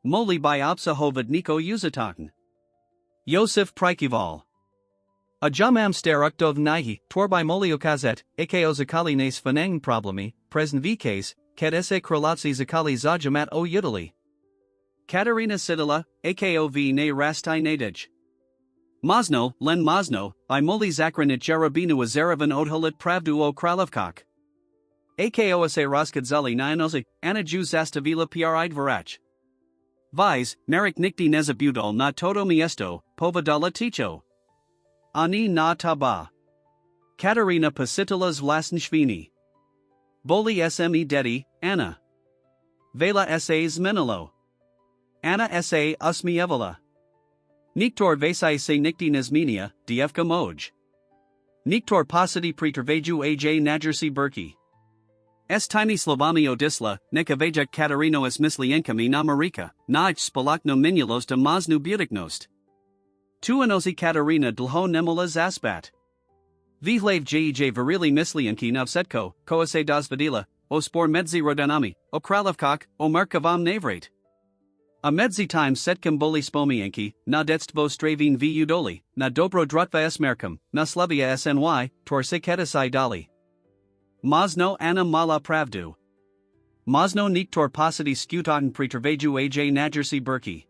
A: Moli by opsa hovid Niko Uzataken. Josef Prikival. A jamam steruktov nihi, twarby moli okazet, ako zakali nes fanang problemi, present vkes, ket ese krolatsi zakali zajamat o yudali. Katerina Sidila, ako v ne rastai nadij. Mozno, len Mozno, I moli zakranit jarabinu azeravan odhalit pravdu o kralovkok. Ako se raskadzali nianozi, anaju zastavila pride varach. Vise, Merik nikti nezabudal na todo miesto, povadala ticho. Ani na taba. Katerina pasitilas vlasnishvini. Boli sme dedi, Anna. Vela sa zmenilo. Anna sa usmievala. Niktor vesai se nikti nezminia, dievka moj. Niktor posidi preterveju aj najersi burki. S tiny slovami odisla, neka vejak Katarino s mysliankami na Marika, na ich spolakno minulos de maznu butiknost. Tuanosi Katarina dlho nemola zaspat. Vhlave jej virili myslianki navsetko, koase dozvedila, o spor medzi rodanami, o kralavkak, o merkavam navrate. A medzi time setkem boli spomianki, na detstvo stravin v udoli, na dobro drutva esmerkam, na slavia sny, tor se kedasai dali. Mazno ana mala pravdu. Mazno niktor positi skutan preterveju aj najersi burki.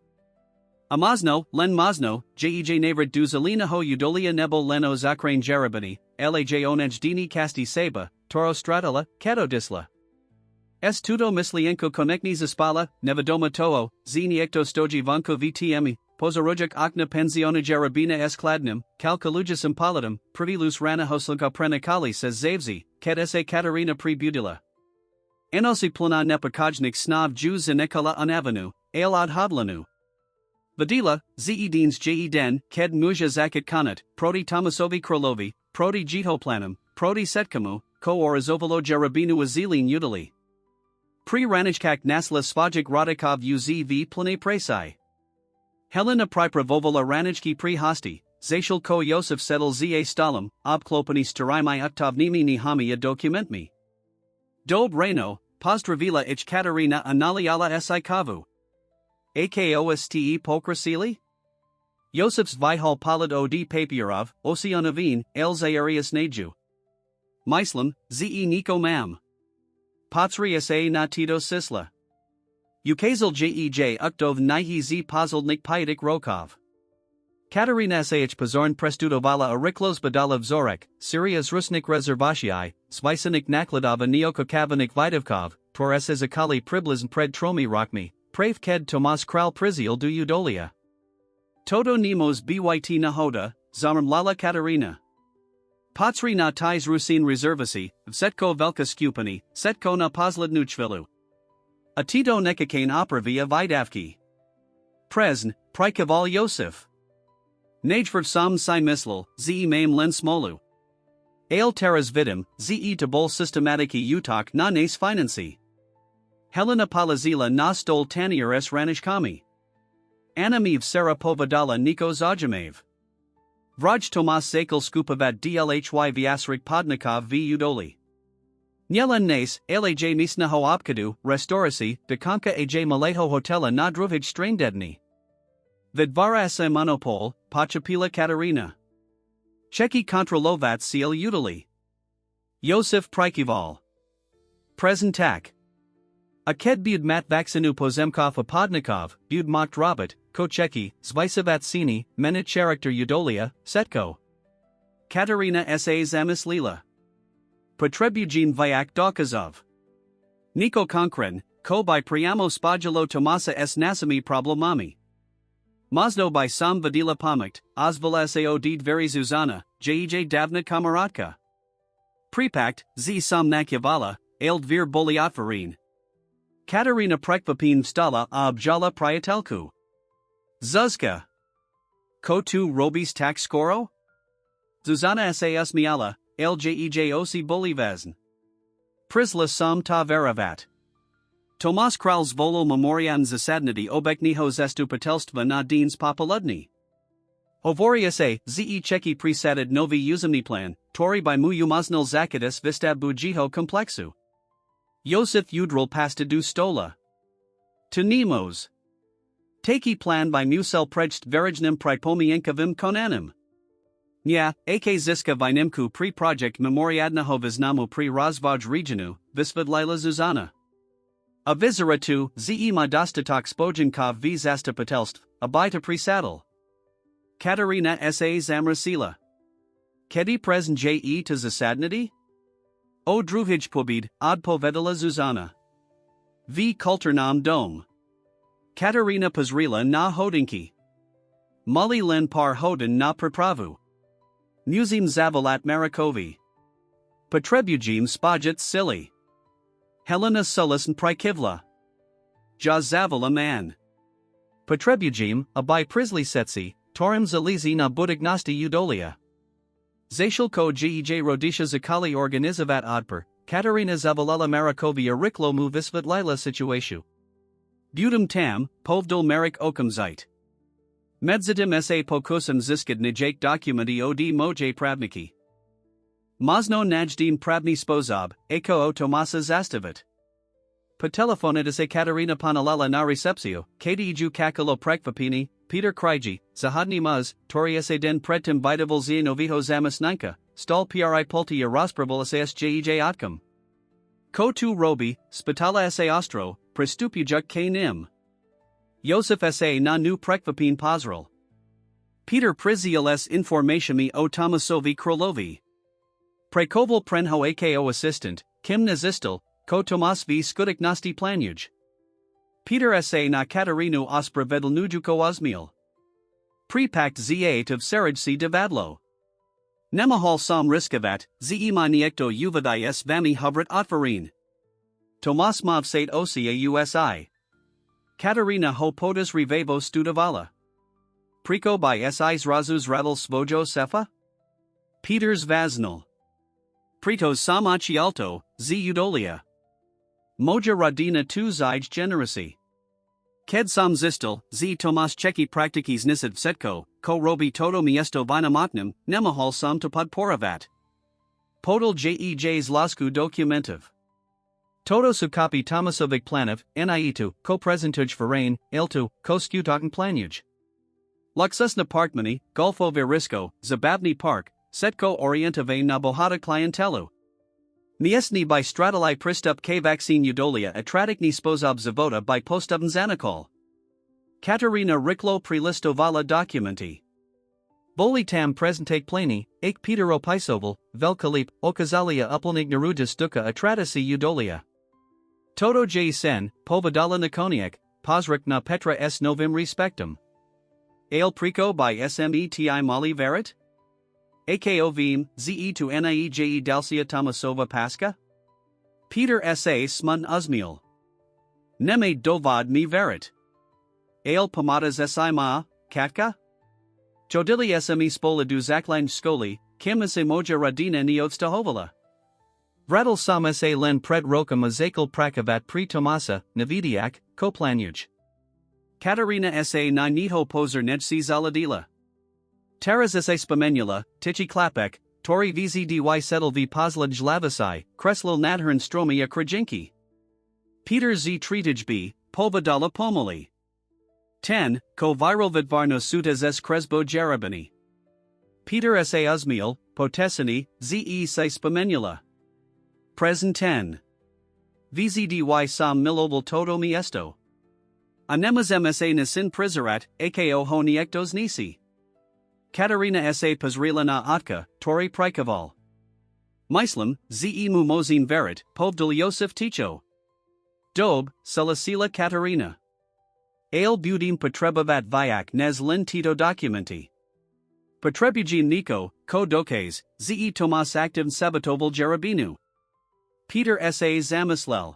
A: Amazno, len mazno, jej navrat duzalina ho udolia nebo leno zakrain jarabani, laj onejdini kasti seba, toro stratala, ketodisla. S tuto mislienko konekni zaspala, nevadoma toho, ziniekto stoji vanko vtmi, pozorojak okna pensiona jarabina s kladnim, kalkalujus impalatum, privilus rana hoslunka prenikali says zavzi, ket se Katarina prebudila. Enosi plana nepakajnik snav Jews zinekala on avenue, aelad hadlanu. Vadila, zeedins jeden, ked muja zakat kanat, proti Tomasovi krolovi, proti jitoplanum, proti setkamu, ko orizovalo jarabinu azilin udali. Pre ranijkak nasla svajik radikov uzv plane presai. Helena pripravovala ranijki pre hosti, zashil ko Yosef settle za stalum, obklopani starimai uktovnimi nihami a dokumentmi. Dob reno, pozdravila ich Katarina analiala si kavu. Akoste pokrasili? Yosef's vihal palad od papierov, osionovin, elzarius neju. Myslam, ze niko mam. Patsri sa na tito sisla. Ukazal jej uktov nihi z pozolnik pietik rokov. Katarina sah pozorn prestudovala ariklos badalov zorek, Sirius rusnik rezervatii, svisanik nakladova neokokavanik vidovkov, torres zakali priblizn pred tromi rokmi, prave ked Tomas kral prizial du udolia. Toto nemos byt nahoda, zamrm lala Katarina. Patsri na tis rusin rezervasi, setko velka skupani, setko na poslednuchvilu. A tito nekakain opravia vidavki. Presn, prikaval Yosef. Najver sam si mislil, ze mame len smolu. Ale teras vidim, ze to bol systematiki utak na nas financi. Helena palazila na stol tanier s ranishkami. Anamiv Sara povadala Niko Zajamev. Vraj Tomas Sakal skupavat dlhy vyasrik podnikov v udoli. Nyelen nas, alaj misnaho opkadu, restorasi, dekanka aj maleho hotela na druvij straindedni. Vidvara se monopol, pachapila Katarina. Cheki kontrolovat sil udoli. Yosef Prikival. Prezentak. A ked bud mat vaccinu pozemkov a podnikov, bud mokt robot, kocheki, zvisavat sini, menit character udolia, setko. Katarina sa zamislila. Potrebujin vyak dokazov. Niko konkren, ko by priamo spajalo Tomasa s nasami problemami. Mazno by sam vadila pomakt, ozvala sao did veri Zuzana, jej davna kamaratka. Prepakt, z sam nakyavala, aild vir boliatvarin. Katarina prekvapin stala a objala priatelku. Zuzka. Ko tu robis tak skoro? Zuzana sas miala, ljej bolivazn. Prisla sam ta veravat. Tomas krals volo memorian zasadnity obekniho zestu patelstva na dins popoludni. Hovoria se, ze cheki prisadid novi uzemni plan, tori by mu umaznil zakidis vistab bujiho komplexu. Yosef udral pastidu stola. To Nemos. Taki plan by musel prejst verejnim pripomienkovim konanim. Nya, ak ziska vinimku pre project memoriadnaho viznamu pre razvaj regionu, visvidlila Zuzana. A vizera tu, ze madostatok spojenkov v zastapatelstv, abita presadal. Katarina sa zamrasila. Kedi presn je to zasadnity? O druvij pobid, od povedala Zuzana. V kulturnam dom. Katarina pozrila na hodinki. Mali len par hodin na pripravu. Muzim zavalat Marikovi. Potrebujim spajat sili. Helena sulisn prikivla. Ja zavala man. Potrebujim, abai prisli setsi, torim zalizi na budignosti udolia. Zashil ko jej rodisha zakali organizavat odper, Katarina Zavalala Marakovia Riklo mu Visvat Lila Situasiu. Budum tam, Povdul Marik Okamzite. Medzidim sa pokusem ziskid nijake dokumenti od moje pravniki. Mazno najdim pravni sposob, ako o Tomasa zastavit. Po telefonit se Katarina Panalala na recepcio, kdiju kakalo prekvapini, Peter Kriji, Zahadni Muz, Tori se den predtem vidavil zia noviho zamasnanka, stal pri pulti raspravil sjej otkam. Ko tu robi, spitala sa ostro, prestupujuk k nim. Josef sa na nu prekvapin pozrel. Peter prizial s informatiami o Tomasovi Krolovi. Prekoval prenho ako assistant, Kim nazistal, ko Tomas v skudik nasti planuj. Peter sa na Katarinu ospravedl nujuko ozmiel. Prepakt z8 of Seraj si devadlo. Nemahal sam riskavat, zema niekto uvadi s vami hovrat otvarin. Tomas mav sate osia usi. Katarina ho podas rivevo studavala. Priko by sis razuz radal svojo sefa? Peters vaznal. Pritos samachi alto, z udolia. Moja radina tu zij generasi. Ked sam zistal, z Tomas cheki praktikis nisad setko, ko robi todo miesto vinamotnim, nemahal sam to podporavat. Podal jejs lasku dokumentiv. Todo su copy Tomasovic planiv, niitu, ko prezentuj farain, iltu, ko skutaken planuj. Luxusna parkmani, Golfo Verisco, Zabavni Park, Setko Orientave na bohata clientelu. Miesni by stratali pristup k vaccine udolia atratikni sposob zavota by postubn zanikol. Katarina Riklo prilistovala documenti. Boli tam prezentate plani, ik Peter Opaisoval, Velkalip, Okazalia uplanignaruja stuka atratisi udolia. Todo j sen, povadala nakoniak, pozrik na Petra s novim respectum. Ale Prico by SMETI Mali Verit? Ako Vim, Ze to Nieje Dalcia Tomasova Pasca? Peter S.A. Smun Uzmiel. Neme Dovad mi Verit. Ale Pomadas S.I. Ma, Katka? Jodili SME Spola du Zaklang Skoli, Kim se Moja Radina Neodstahovala. Vradal Sam S.A. Len Pred Roka Mazakal Prakavat Pri Tomasa, Navidiak, Koplanuj. Katarina S.A. na niho poser nejsi zaladila. Taras S.A. Spamenula, Tichi Klapek, Tori VZDY Settle v Pozlaj Lavasai, Kreslil Nadhern Stromia Krajinki. Peter Z. Treatage B, Povadala Pomoli. 10. Ko viral vidvarno sutas s Kresbo Jarabani. Peter S.A. Uzmiel, Potesini, Z.E. Se Spamenula. Present 10. VZDY Sam Miloval Todo Miesto. Anemas MSA Nasin Prizarat, AKO Honiektos Nisi. Katarina SA Pazrila na Atka, Tori Prikaval. Mislam, Ze Mumozin Verit, Povdul Yosef Ticho. Dob, Salasila Katarina. Ale Budim Potrebavat Vyak Nez Lin Tito Documenti. Potrebujin Niko, Ko Dokes, Ze Tomas Active Sabatoval Jarabinu. Peter S.A. Zamislel.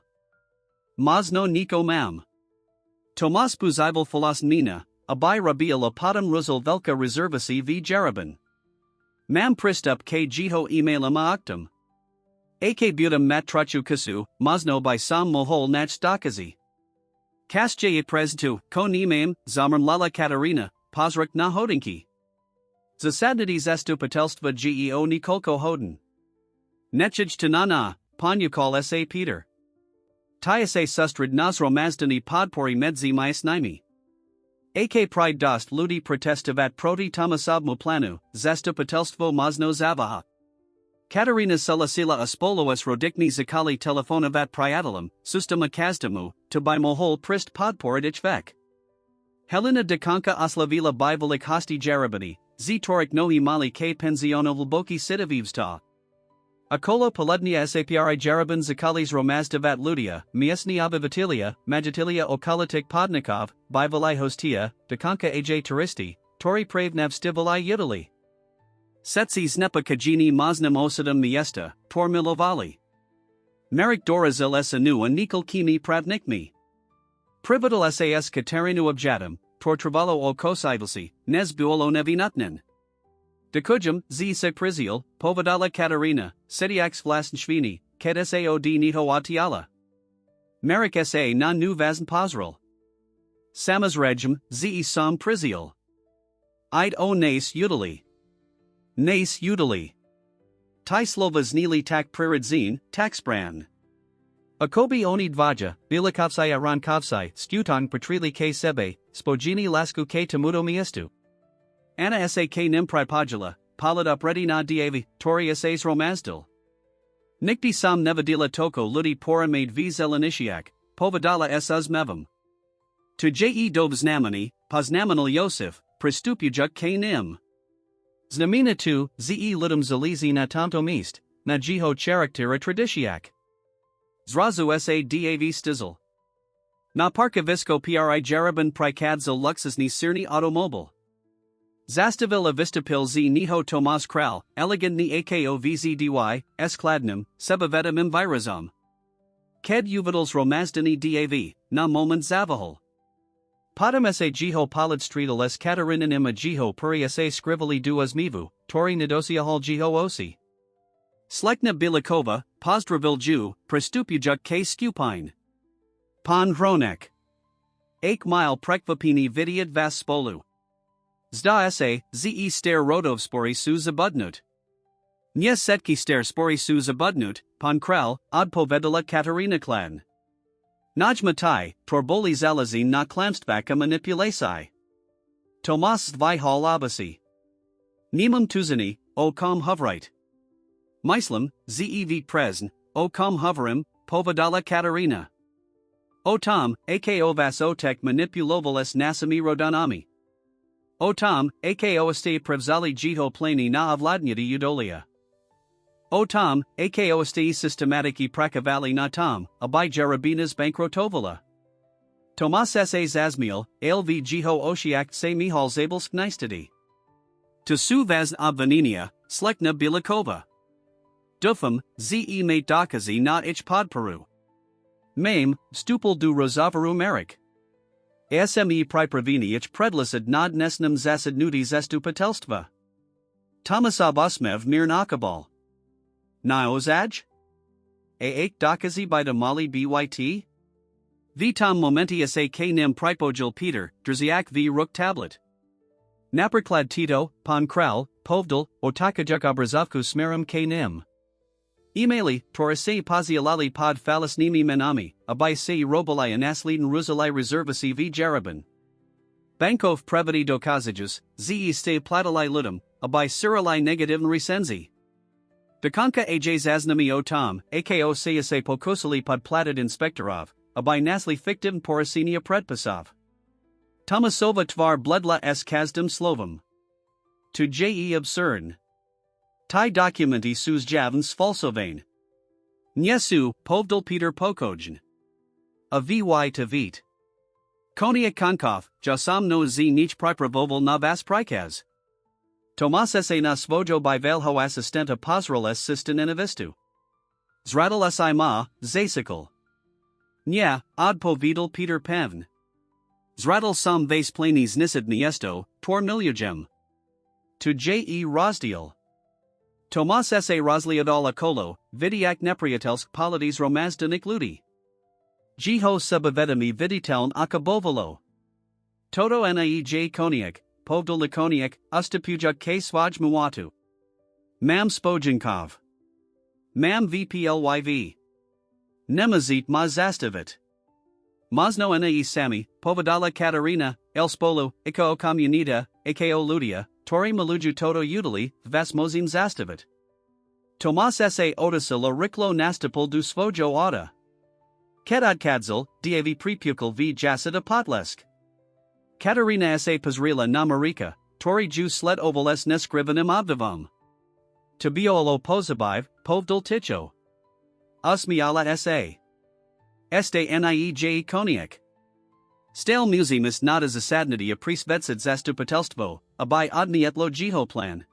A: Mazno Niko Mam. Tomas Puzival Folas Mina, Abai Rabia Lapadam Ruzal Velka Reservasi v Jaraban. Mam Pristup K Jiho Emailama Octum. AK Butam Mat Trachu Kasu, Mazno by Sam Mohol Nach Stakazi. Kasje it Prestu, Ko Nimam, Zamram Lala Katarina, Pozrak na Hodinki. Zasadnity Zastu Patelstva Geo Nikolko Hoden. Nechij Tanana, Panyukal S.A. Peter. Tyase Sustrid Nasro Mazdani Podpori Medzi Myasnaimi. AK Pride Dost Ludi Protestavat Proti Tomasov Muplanu, Zesta Patelstvo Mazno Zavaha. Katarina Salasila Aspoloas Rodikni Zakali Telefonavat Priatalam, Sustama Kazdamu, to by Mohol Prist Podporidich Vek. Helena Dekanka Oslavila Bivolik Hosti Jarabani, Z Torik Nohi Mali K Penzionoval Boki Sidavivsta. Akola Poludnia Sapri Jaraban Zakalis Romazdavat Ludia, Miesni Avivatilia, Magitilia Okalatik Podnikov, Bivolai Hostia, Dekanka Aj Turisti, Tori Pravnav Stivalai Yidali. Setsi Snepa Kajini Maznam Osadam Miesta, Tor Milovali. Merik Dorazil Esanu and Nikol Kimi Pravnikmi. Privatal Sas Katarinu Abjadam, Tor Travalo o Kosaivalsi, Nez Buolo Nevinutnin. Dekujum, Z. Sekprizial, Povadala Katarina, Sediax Vlasnshvini, ket sao d nito atiala. Merrick sa na nu vazn pozral. Samas regim, ze som prizial. Id o nace udali. Nace udali. Ty slova znili tak priridzin, taxbran. Akobi oni dvaja, bilakovsai arankovsai, skutong patrili k sebe, spojini lasku k temudo miestu. Ana sa k nimpripodula, palad upredi na diavi, tori sas romazdil. Nikti sam nevadila toko ludi pora made v zelenishiak, povadala s mevam. To je dovznamani, poznamanal Yosef, pristupujuk k nim. Znamina tu, ze lidum zalizi na tamto mist, na jiho charaktera tradishiak. Zrazu sa dav stizel. Na parkovisko pri jaraban prikadzil luxusni sirni automobile. Zastavil vistapil z niho Tomas Kral, elegant ni ako vzdy, skladnim, sebavetam imvirazum. Ked uvidals romazdani dav, na moment zavahol. Padam sa jiho palad streetales Katarinin ima jiho puri sa skrivali duas mivu, tori nedosiahol jiho osi. Slekna Bilikova, Pozdravil Jew, Prestupujuk k Skupine. Pan Hronek. 8 mile prekvapini vidiat vas spolu. Zda sa, ze ster rodovspori su zabudnut. Nye setki ster spori su zabudnut, pan krel, od povedala Katarina klan. Najmatai, torboli zalazin na klamstvaka manipulasi. Tomas Vbehol abasi. Nemam tuzani, o kom hovrit. Myslam, zev presn, o kom hoverim, povedala Katarina. O tom, ako vas otek manipulovalis nasami rodanami. O tom, ako ste prevzali jiho plani na ovladnjati udolia. O tom, ako ste systematiki prakavali na tom, abai jarabinas bankrotovala. Tomas sa zazmil, lv jiho oshiak se mihal zabels knistadi. To su vazn obvaninia, slekna Bilikova. Dufum, ze mate dakazi na ich podperu. Mame, stupul du rozavaru merik. Sme pripravini ich predlisad nad nesnum zasadnuti zestu patelstva. Tomasab osmev mir nakabal. Naozaj? Aak dakazi by the Mali byt? Vitam momenti sa k nim pripojil Peter, drziak v ruk tablet. Naperklad Tito, pan kral, povdal, otakajuk obrazovku smerum k nim. Emaili, torase pozialali pod falis nimi menami, abai se robolai anasliden ruzalai reservasi v jaraban. Bankov prevati dokazages, ze ste platalai ludum, abai suralai negativn resenzi. Dokonka aj zaznami o tom, ako se pokosali pod platid inspektorov, abai nasli fiktivn porasinia predpasov. Tomasova tvar bledla s kazdem slovam. To je absurd. Ty documenti sus javns falsovane. Nyesu, povdal Peter Pokojn. A vy to vit. Konia konkov, jasam no z nich pripravoval na vas prikaz. Tomas sa na svojo by velho assistenta pozral s sistan enavistu. Zradal si ma, zasikal. Nya, od povedal Peter Pevn. Zradal sam vase planis nisad niesto, tor miliojem. To je rozdiel. Tomas sa rozliadal akolo, vidiak nepriatelsk politis romazdanik ludi. Jiho subavedami viditeln akabovalo. Toto naej koniak, povdal lakoniak, ustapujak k swaj muatu. Mam spojenkov. Mam vplyv. Nemazit ma zastavit. Mazno naej sami, povedala Katarina, el spolo, iko komunita, ako ludia. Tori maluju toto udali, vas mozim zastavit. Tomas sa otisila riklo nastapul du svojo auta. Kedad kadzil, dav prepukal v jasad apotlesk. Katarina sa pazrila na marika, tori ju sled ovales neskrivenim obdivam. Tabiolo pozibiv, povdal ticho. Usmiala sa. Este niej koniak. Stale muzimus not as a sadnity a prisvetsad zastupatelstvo, abai odnietlo jiho plan.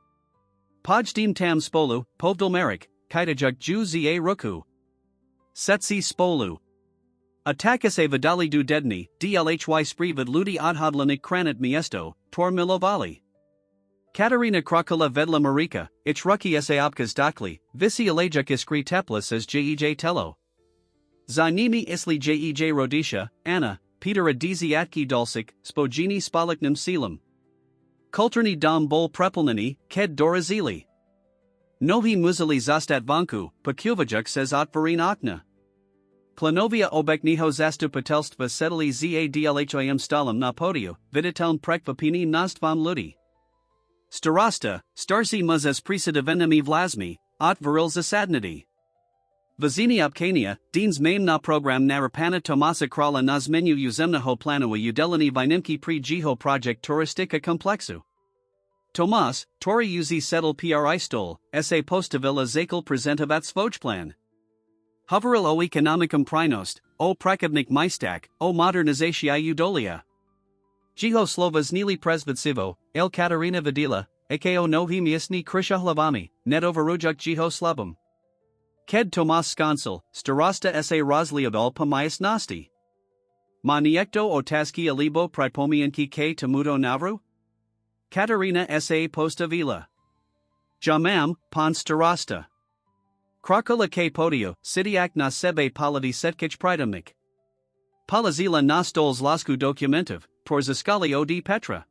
A: Podjdim tam spolu, povdal merik, kitajuk ju za ruku. Setsi spolu. Atakase vidali du dedni, dlhy sprivad ludi odhodlanik kranit miesto, tor milovali. Katarina Krakula vedla Marika, ich ruki se obkas dakli, visi alajuk iskri teplis as jej tello. Za nimi isli jej rodisha, Anna, Peter Adiziatki Dulcik, Spogini Spaliknum Selim. Kulturni dom bol prepelnini, ked dorazili. Novi muzili zastat vanku, Pakuvajuk says otvarin okna. Klanovia obekniho zastupatelstva sedeli zadlhim stalem na podiu, viditelm prekvapini nastvam ludi. Starosta, starsi muzes prisidavenami vlasmi, ot viril zasadnity. Vazini Opkania, Deans maim na program narapana Tomasa krala na zmenu uzemnaho planua udelani vinimki pri jiho project turistika komplexu. Tomas, Tori uzi settle pri stol, sa postavila zakal presentavat svojplan. Hoveril o economicum prinost, o prakavnik majstak, o modernizatia udolia. Jiho slovas nili presvedsivo, el Katarina Vidila, ako novi miasni krishahlavami, netovarujuk jiho slabum. Ked Tomas Skansel, starosta sa rozliabel pamayas nasti. Ma niekto otaski alibo pripomienki k tamudo navru? Katarina sa postavila. Jamam, pan starosta. Krakula k podio, sitiak na sebe paladi setkich pridamnik. Palazila na stols lasku dokumentiv, porzaskali od Petra.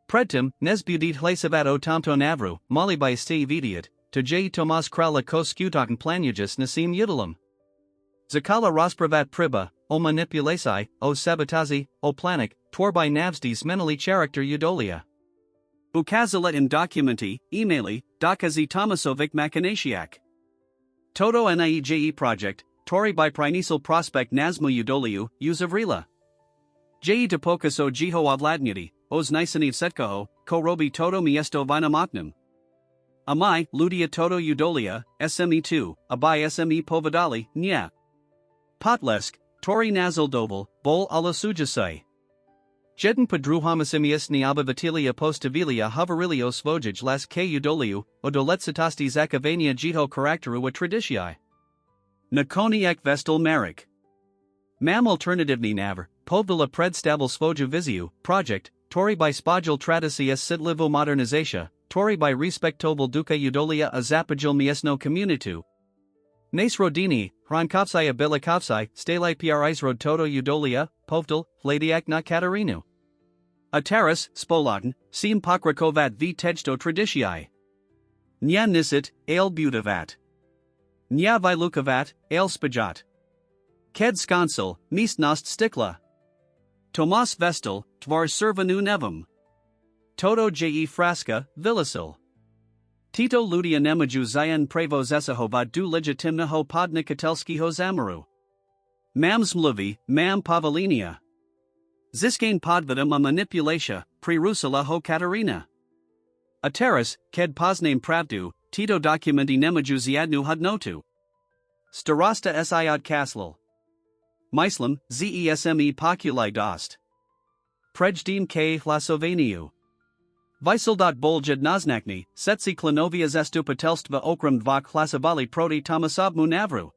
A: Predtim, nesbudit hlasavat o tamto navru, malibai ste vidiat, to j Tomas krala ko skutaken planugis nasim utilum. Zakala raspravat priba, o manipulasi, o sabotazi, o planik, twarby navstis menali character udolia. Ukazalet im documenti, emaili, dakazi Tomasovic machinatiak. Toto nieje project, tori by prinisal prospect nazmu udoliu, uzavrila. Je depokas o jiho ovladnuti, os nisaniv setkaho, ko robi toto miesto vinamoknum. Amai, ludia toto udolia, sme2, abai sme povedali, nya. Potlesk, tori nazal dovel, bol ala sujasai. Jeden podruhamasimius ni abavatilia postavilia hoverilio svojij las k udoliu, odoletsitasti zakavania jiho karakteru a traditiae. Nakoniak vestal marik. Mam alternativni navr, povila predstabil svoju viziu, project, tori by spojil tradicias sidlivo modernizatia, tori by respektoval duka udolia a zapajil miesno communitu. Nes rodini, hrankopsai abilikopsai, stalai pris rod toto udolia, povdal, fladiak na Katarinu. Ataris, spolaten, sim pokrakovat v tejto traditiae. Nya nisit, ale butavat. Nya vilukavat, ale spajat. Ked skansel, mis nost stikla. Tomas vestal, tvar servanu nevum. Toto je frasca, villasil. Tito ludia nemaju zayan prevo zesahovat du legitimna ho podnikatelski ho zamaru. Mam smluvi, mam pavalinia. Ziskane podvidum a manipulatia, prerusala ho Katarina. Ataris, ked pozname pravdu, Tito documenti nemaju ziadnu hodnotu. Starosta siod kaslal. Myslam, zesme poculi dost. Prejdim k hlasovaniu. Viseldat boljed naznakni, setsi klanovia zastupatelstva okram dvak hlasavali proti Tomasovmu navru.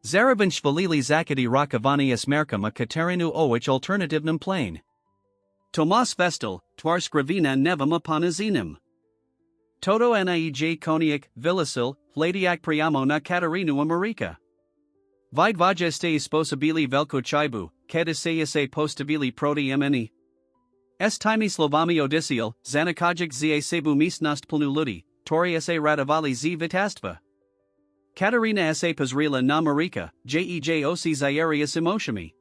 A: Zarabinch valili zakati rakavani esmerkam a Katarinu owich alternativnum plane. Tomas vestal, tvar scrivina nevum apanazinim. Toto niej koniak, villasil, fladiak priamo na Katarinu America. Vidvajeste sposabili velko chibu, kedisese postabili proti mni. Time slovami odisiel, zanakajik za sebu misnost plnu ludi, tori sa radavali z vitastva. Katarina sa pazrila na Marika, jej osi zairias emoshami.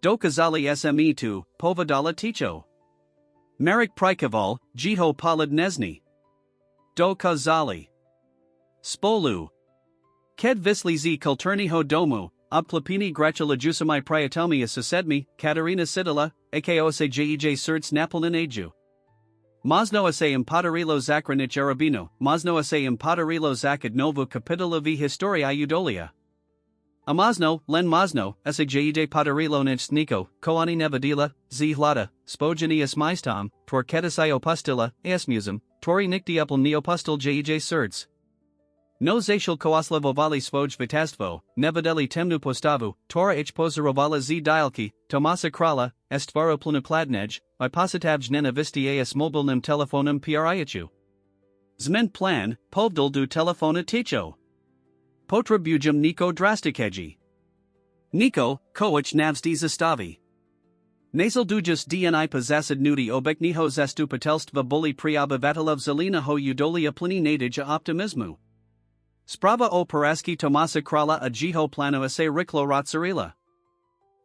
A: Dokazali sme2, povadala ticho. Marik prikaval, jiho palad nezni. Dokazali. Spolu. Ked visli z kulturniho domu, obklapini gratula jusamai priatelmia susedmi, Katarina sidala, ako sa jej certs napolnin aju. Mazno sa impadarilo zakranich arabino, mazno sa impadarilo zakad novu capitula v historia udolia. Amazno, len mazno, sa jej padarilo nich sniko, koani nevadila, z hlada, spogenius maistam, tor kedisai opustila, asmusum, tori nikti upl neopustil jej certs. No zasial koaslevovali svoj vitastvo, nevedeli temnu postavu, tora ich pozorovali z dialki, Tomasa Krala, estvaro plunopladnej, I positavj nenavistiae s mobilnym telefonem priachu. Zmen plan, povdal du telefona ticho. Potrebujum Niko drastikeji. Niko, koich navsdi zastavi. Nasal dujus dni pozasid nudi obekniho zastupatelstva boli priabavatelev zelina ho udolia plini nadija optimismu. Sprava o paraski Tomasa Krala a jiho plano ase riklo ratsarila.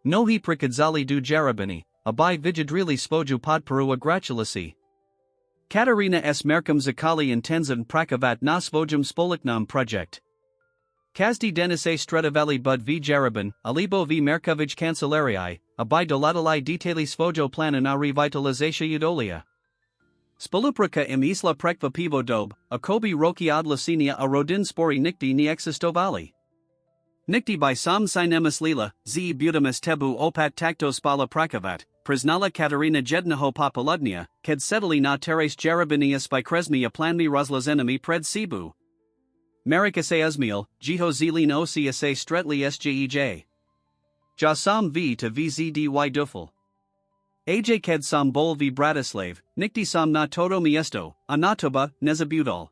A: Nohi prikadzali du jarabini, abai vigidrili svoju podperu gratulasi. Katarina s merkum zakali intensiv prakavat na svojum spoliknam project. Kazdi denise stradavali bud v jarabin, alibo v merkovij kancelarii, abai doladalai detali svojo plana na revitalizatia udolia. Spolupraka im isla prekva pivo dob, a kobi roki odlasinia a rodin spori nikti ni existovali. Nikti by sam sinemus lila, z butamus tebu opat takto spala prakavat, priznala Katarina jednaho popoludnia, ked setali na teres jarabinias by kresmia planmi rozlazenami pred sibu. Marikase uzmil, jiho zilin osi ase stretli sjej. Ja sam v to vzdy dufel. Aj ked sam bol v Bratislav, nikti sam na todo miesto, anatoba, nezabudal.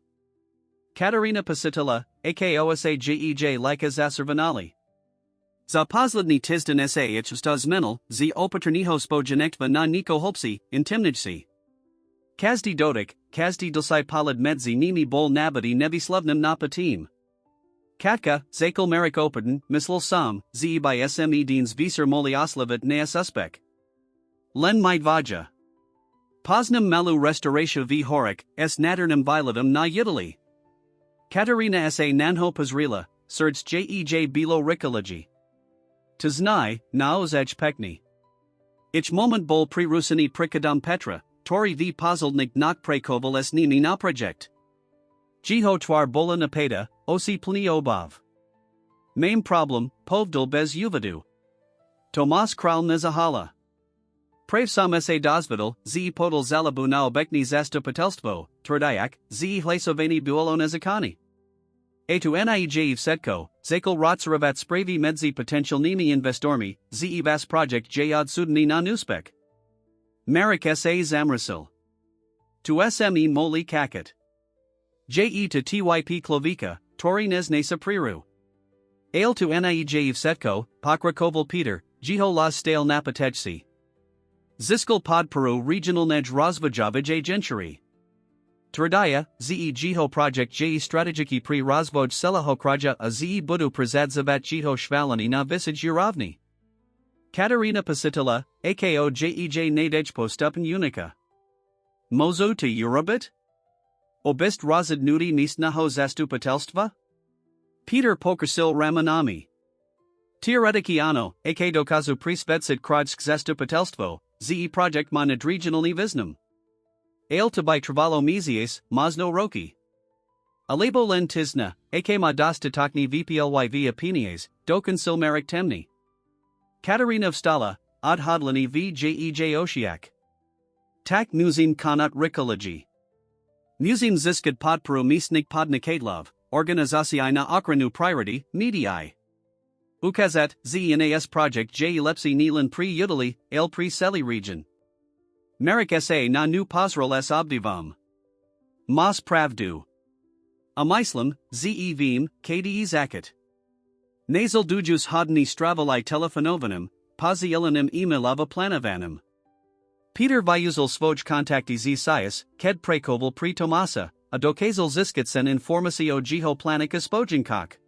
A: Katarina Pasitila, akosa jej lika zaservanali. Za posledni tizdan sa staz menal, z opatrniho spojenektva na niko holpsi, intimnijsi. Kazdi dodik, kazdi dlsai polid medzi nimi bol nabadi nevislovnim napatim. Katka, zakal marik opaden, mislil sam, z by sme deans visar moli oslavit nea suspek. Len Maidvaja. Poznam malu restauratio v horik, s naternam vilatum na Italy. Katarina sa nanho pazrila, surds jej bilo rikology. Tznai, naozaj pekni. Ich moment bol pri rusini prikadam Petra, tori v pozildnik nok prekoval s nimi na project. Jiho twar bola napeda, osi plni obav. Main problem, povdal bez uvadu. Tomas Kral nezahala. Prav sam sa dozvidal, z podal zalabu na obekni zastupatelstvo, tvrdayak, z hlasovani buolo nezakani. A tu nijev setko, zakal rotsaravat spravi medzi potential nimi investormi, z vas project jad sudani na nuspek. Marik sa zamrasil. Tu sme moli kakat. Je to typ klovika, tori nesnesa priru. Ale tu nijev setko, pokrakoval Peter, jiho las stale napatechsi. Ziskal pod Peru regional nej rozvojavij agentury. Tvrdaya, ze jiho project je strategiki pri rozvoj selaho kraja a ze budu prezadzavat jiho shvalani na visaj urovni. Katarina Pasitila, ako jej nadej postupin unika. Mozo to Eurobit? Obist rozid nudi mistnaho zastupatelstva? Peter Pokersil Ramanami. Teoretikiano, ak dokazu prisvetsit krajsk zastupatelstvo, ze project manad regionalni visnum. Ale to by travalo mizies, mazno roki. Alebo len tizna, ak ma dostatakni vplyv opinies, dokan silmarik temni. Katarina vstala, odhodlani v jej oshiak. Tak muzim konat rikology. Muzim ziskat podperu misnik podnikatlov, organizacji na okranu priority, mediai. Ukazat, znas project j lepsi nilan pri udali, el pri seli region. Marik sa na nu pozrel s obdivam. Mas pravdu. Amislam, zevim, kde zakat. Nasal dujus hodni stravali telefonovanim, pozielanim emilava planavanim. Peter vyuzel svoj kontakti z sias, ked prekoval pri Tomasa, a dokazel ziskatsen informacio jiho planika spojinkak.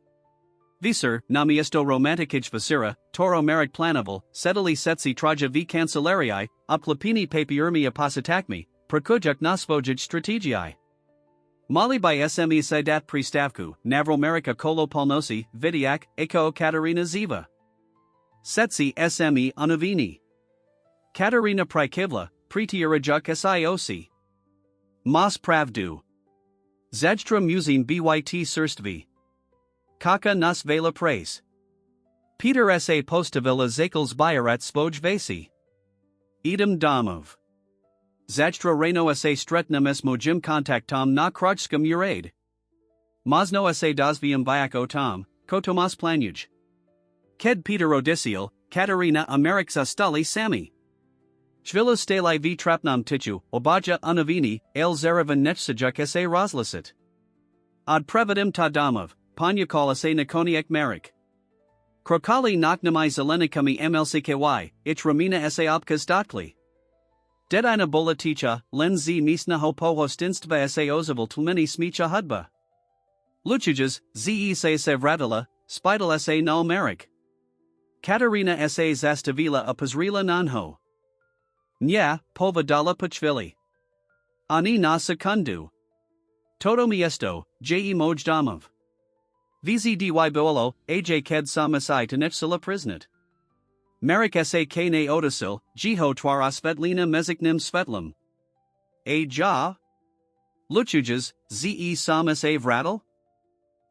A: Visur, namiesto romantikij vasira, toro marik planaval, setali setsi traja v kancelarii, oplapini papiermi apositakmi, prakujak na svojij strategii. Mali by sme sidat pristavku, navromarika kolo polnosi, vidiak, ako Katarina Ziva. Setsi sme anuvini. Katarina Prikivla, pritiarajuk sioc. Mas pravdu. Zajtra muzim byt surstvi. Kaka nas vela praise. Peter sa postavila zakals bayarat spoj vasi. Idem domov. Zajtra reno sa stretnam s mojim kontaktom na krajskom urade. Mosno sa dozvium biak o tom, ko Tomas planuj. Ked Peter Odisiel, Katarina Amerik za stali sami. Shvilo stali v trapnam tichu, obaja unavini, el zaravan nechsajuk sa rozlasit. Od prevadim ta domov, panyakala sa nakoniak marik. Krokali naknamai zelenikami mlcky, ich ramina sa opkas dotkli. Dedina bola ticha, len z misna ho pohostinstva sa ozaval tlmini smicha hudba. Luchujas, ze sa vradila, spidal sa null marik. Katarina sa zastavila a pazrila nanho. Nya, pova dala pachvili. Ani na sekundu. Todo miesto, je mojdamov. Vzdy bolo, aj ked samasai tenechsila priznat. Marik sa kane odasil, jiho twara svetlina meziknim svetlim. A ja? Luchujas, ze sama sa vradil?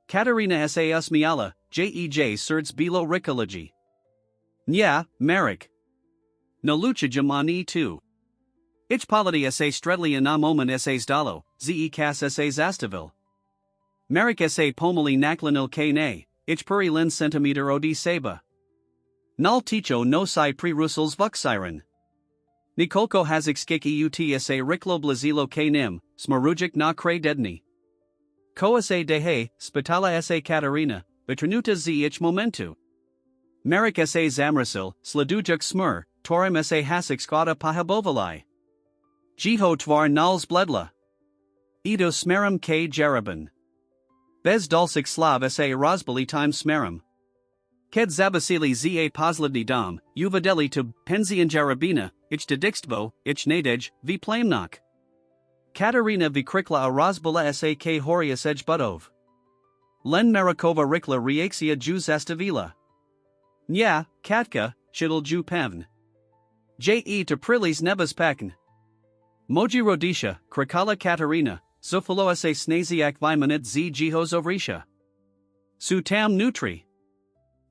A: Katarina sa usmiala, jej surds bilo rikology. Nya, Marik. No luchajam ani tu. Ich polity sa stredlia na moment sa zdalo, ze kas sa zastavil. Marik sa pomali naklanil kane, ich puri lin centimeter odi seba. Nal ticho no si pre rusels vuxiren. Nikolko hazik skiki utsa riklo blazilo kanim, smarujik na kre dedni. Koa sa dehe, spitala sa Katarina, betranuta z ich momentu. Marik sa zamrasil, sladujuk smur, torim sa hasik skada pahabovalai. Jiho twar nals bledla. Edo smerum k jaraban. Bez dulcik slav sa rozbali time smerum. Ked zabasili za posledni dom, uvadeli to penzian jarabina, ich dedixtvo, ich nadej, v plamnok. Katarina vikrikla a rozbala sa k horias edge budov. Len Marakova rikla reaksia ju zastavila. Nya, Katka, shidl ju pevn. Je to prilis nebas pakn. Moji rodisha, Krakala Katarina, zofalo sa snaziak vimanit z jihos ovrisha. Su tam nutri.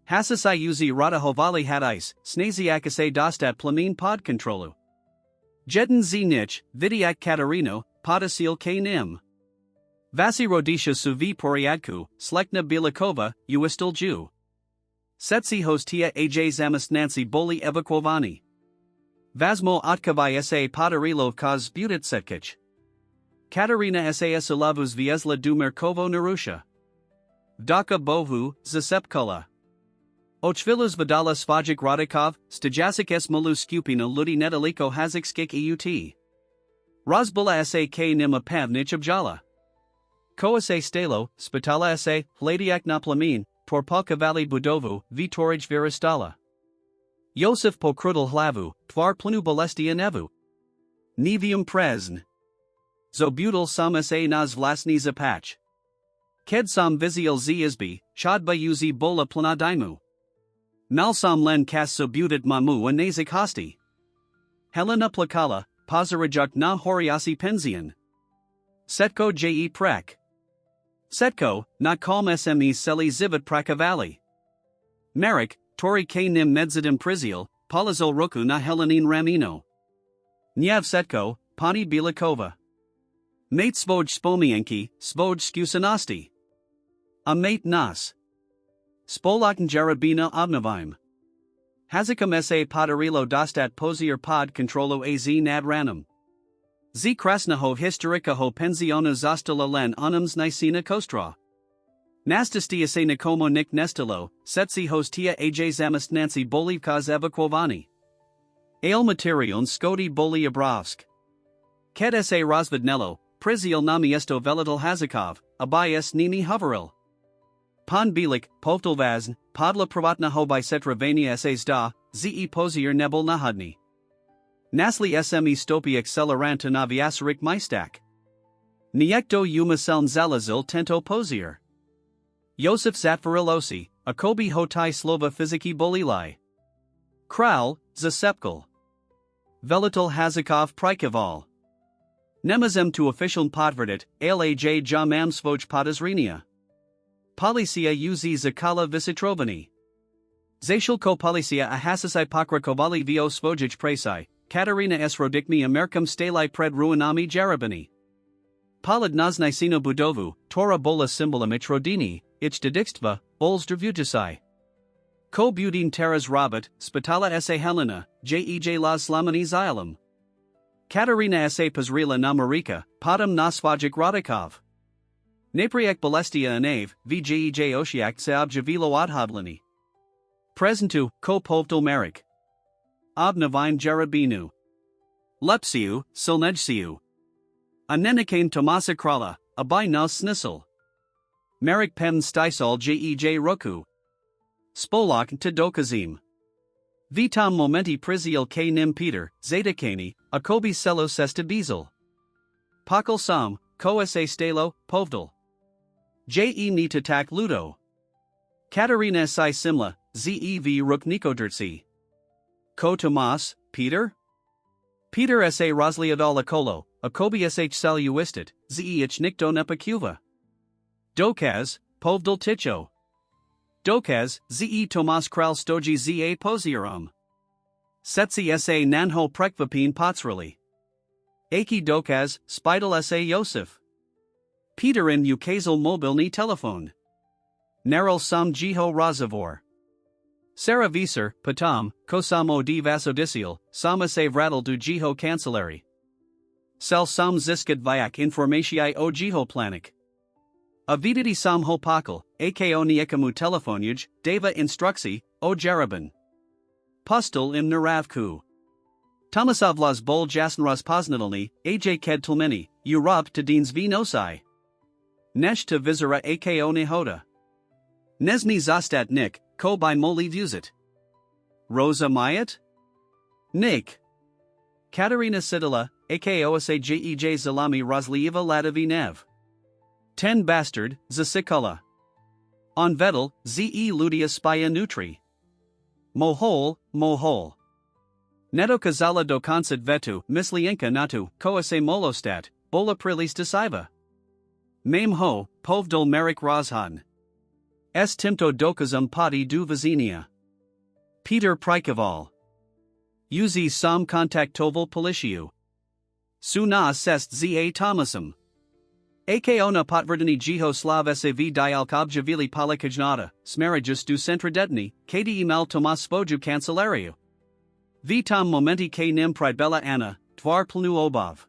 A: Hasasai uzi rada hovali hadis, snaziak sa dostat plamin pod controlu. Jeden z nich, vidiak Katarino, podasil k nim. Vasi rodisha su v poriadku, slekna bilikova, uistil ju. Setsi hostia aj zamas nancy boli evakuovani. Vasmo otkavai sa podarilo kaz butit setkich. Katarina sa lavus viesla du Merkovo Narusha. Vdaka bovu, zasepkala. Ochvilus vidala svajik radikov, stajasik s malu skupina ludi nedaliko hazik skik eut. Rozbula sa k nima pavnich objala. Koa sa stalo, spitala sa, hladiak na plamin, torpalkavali budovu, vitorij viristala. Josef pokrudal hlavu, tvar planu bolestia nevu. Nivium prezn. Zobutal sam sa nas vlasni zapach. Ked sam viziel z izbi, chodba uzi bola planadimu. Malsam len kas sobutit mamu a nazik hosti. Helena plakala, pozarajuk na horiasi penzian. Setko je prek. Setko, na kalm sme seli zivit prakavali. Marik, tori k nim medzadim priziel, polazol roku na helenin ramino. Nyav setko, pani bilikova. Mate svoj spomienki, svoj skusanosti. A mate nas. Spolaken jarabina obnavim. Hazikam sa podarilo dostat posier pod controlo az nad ranum. Z krasnahov historikaho pensiona zostala len onums nicena kostra. Nastastia se nikomo nik nestalo, setsi hostia aj zamast nancy bolivkaz evakuovani. Ale materion skodi boli abrovsk. Ked sa rozvidnelo, priziel namiesto velitel hazikov, abayes nini hoveril. Pan bilik, povtelvazn, podla pravatnaho bisetravania sa zda, ze posier nebol nahadni. Nasli sme stopi acceleranta naviasarik maistak. Niekto umaseln zalazil tento posier. Josef Zatvarilosi, Akobi hotai slova fiziki bolilai. Kral, zasepkal. Velitel hazikov prikaval. Nemazem tu official podverdit, alaj jamam svoj podazrinia. Policia uz zakala visitrovani. Zashilko policia ahasasai pokrakovali vo svojich presai, Katarina s rodikmi Amerikam stalai pred ruinami jarabani. Palad naznicino budovu, Tora bola symbola mitrodini, ich dedixtva, Olzdravujasai. Ko budin teras robot, Spitala sa Helena, jej las slamani xylem. Katerina sa Pazrila na Marika, Padam na Svajik Radikov. Napriek Balestia Anave, Vjej Oshiak se Objavilo Odhoblani. Presentu, Ko Povdal Merik. Obnavine Jarabinu. Lepsiu, Silnejsiu. Anenikain Tomasa Krala, Abai nas Snissel. Merik Pen Stisol Jej Roku. Spolak to Dokazim. Vitam momenti Priziel K Nim Peter, Zetakani, Akobi Selo Sesta Bezel. Pakal Sam, Ko Sa Stalo, Povdal. Je Nita Tak Ludo. Katerina Sai Simla, Zev Ruk Nikodertsi. Ko Tomas, Peter? Peter Sa Rosliadala Kolo, Akobi Sh Saluistit, Zeh Nikto Nepakuva. Dokaz, Povdal Ticho. Dokaz, Ze Tomas Kral Stoji Za Posierum. Setsi Sa Nanho Prekvapin Potsrali. Aki Dokaz, Spidal Sa Yosef. Peter in Ukazel Mobilni Telephone. Narel Sam Jiho Razavor. Sarah Viser, Patam, Kosamo di Vasodisial, Sama Save Rattle du Jiho Cancelari. Sel Sam Ziskat Vyak Informatii o Jiho Planik. Avidity Sam Ho Pakal, Ako Niekamu Telefonuj, Deva Instruksi, O Jaraban. Pustel im Naravku. Tomasavlas Bol Jasnras Poznadalni, Aj Ked Tulmeni, Urab to Deans V Nosai. Nesh to Vizera Ako Nehoda. Nesmi Zastat Nik, Ko by Moli Vuzit. Rosa Mayat? Nik. Katerina Sidala, Ako Sa Jej Zalami Roslieva Ladavi Nev. 10 Bastard, Zasikala. On Vedel, Ze Ludia Spia Nutri. Mohol, Mohol. Neto Kazala do Konsit Vetu, Mislienka Natu, Koase Molostat, Bola Prilis Decisiva. Mame Ho, Povdol Merik Rozhan. S. Timto Dokazum Padi du Vizinia. Peter Prikaval. Uzi Sam Contact Toval Policiu. Suna Sest Za Thomasum. Akona Potverdani Jiho Slav Sav Dial Kobjavili Palikajnata, Smarajus du Centradedni, Kdi Mal Tomas Svoju Cancelario. Vitam Momenti K Nim Pridbella Anna, Tvar Plnu Obov.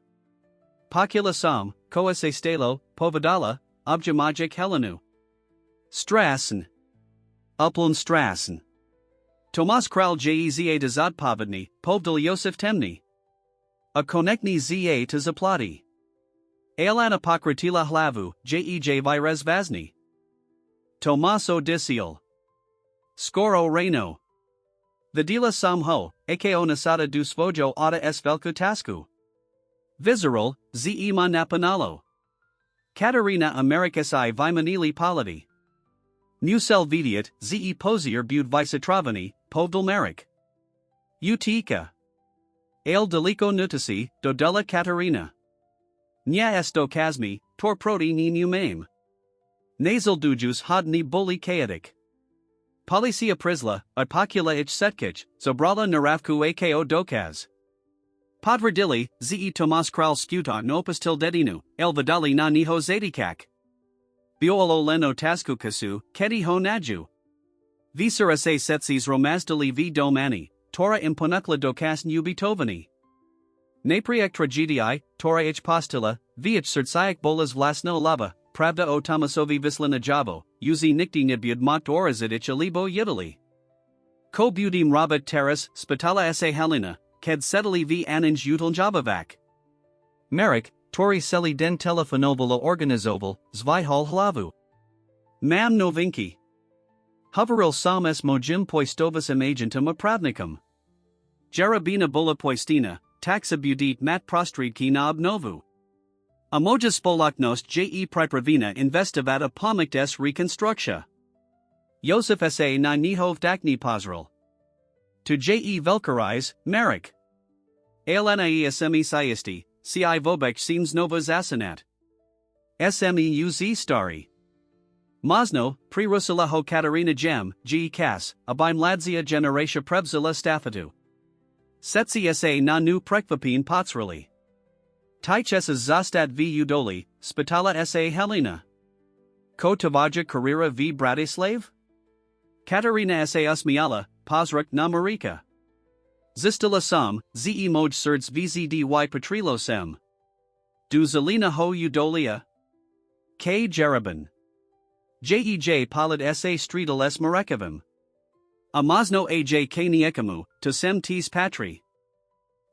A: Pakula Sam, Koase Stalo, Povadala, Objamajik Helenu. Strassen. Uplun Strassen. Tomas Kral Jeza de Zadpovadni, Povdal Yosef Temni. A Konekni Za to Zaplati. Aelana Pokratila Hlavu, Jej Vires Vazni. Tomaso Disiel. Skoro Reino. Vidila Samho, Ako Nasada du Svojo Ada S Velku Tasku. Vizeral, Zema Napanalo. Katerina Americas I Vimanili Paladi. Nusel Vidiat, Ze Posier Bud Vicetravani, Povdal Merik. Utica. Ale Delico Nutasi, Dodella Katerina. Nya esto Kazmi, Tor Proti ni Numame. Nasal Dujus Had ni Boli Kaedik. Policia Prisla, Atpocula ich Setkich, Zobrala Naravku Ako Dokaz. Podverdili, Ze Tomas Kral Skuta Nopus Tildedinu, El Vidali na Niho Zadikak. Biolo Leno Tasku Kasu, Kedi Ho Naju. Visera se Setsis Romazdali V Domani, Tora Imponukla Dokas Nubitovani. Napriek Tragedii, Tora ich Postila, Vich Sertsayak Bolas Vlasno Lava, Pravda o Tomasovi Vislina Javo, Uzi Nikti Nibud Mot Orazidich Alibo Yidali. Ko Budim Rabat Terras, Spitala Sa Helena, Ked Sedali V Aninj Util Jabavak. Merik, Tori Seli Den Telefonovala Organizoval, Zvihal Hlavu. Mam Novinki. Hoveril Sames Mojim Poistovas Imagentum Opravnikum. Jarabina Bula Poistina, Taxa Budit Mat Prostridki na Obnovu. Amoja Spolaknos Je Pripravina Investivata Pomik des Reconstructia. Josef Sa na Nihov Dakni Pozrel. To Je Velkarize, Merik. Alana Smi Saisti, Ci Vobek Seems Nova Zasanat. Sme Uz Stari. Mosno, Prerusila Ho Katerina Gem, G. Kas, Abim Ladzia Generatia Prebzila Staffatu. Setsi Sa na Nu Prekvapin Potsrali. Tychesas zastat v Udoli, spitala sa Helena. Ko tavaja karira v Bratislav? Katarina sa usmiala, pozruk na Marika. Zistila sam, ze moj serds vzdy patrilo sem. Du zelina ho Udolia? K. Jereban. Jej palad sa streetal s Marekavim. Amazno aj kaniekamu, to sem tis patri.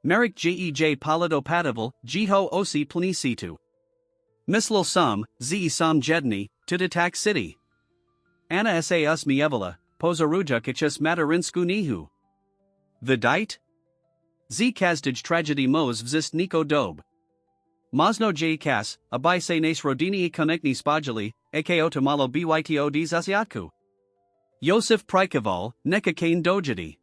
A: Merik jej palad opataval, jiho osi planisitu. Mislil sam, ze sam jedni, to detak city. Anna sa usmievala, pozaruja kichus matarinsku nihu. Vidite? Z kazdij tragedy mos vzist niko dob. Mazno j kas, abai se nas rodini konekni spajali, ako tamalo byto dis asiatku. Josef Prikaval, neka kane dojadi.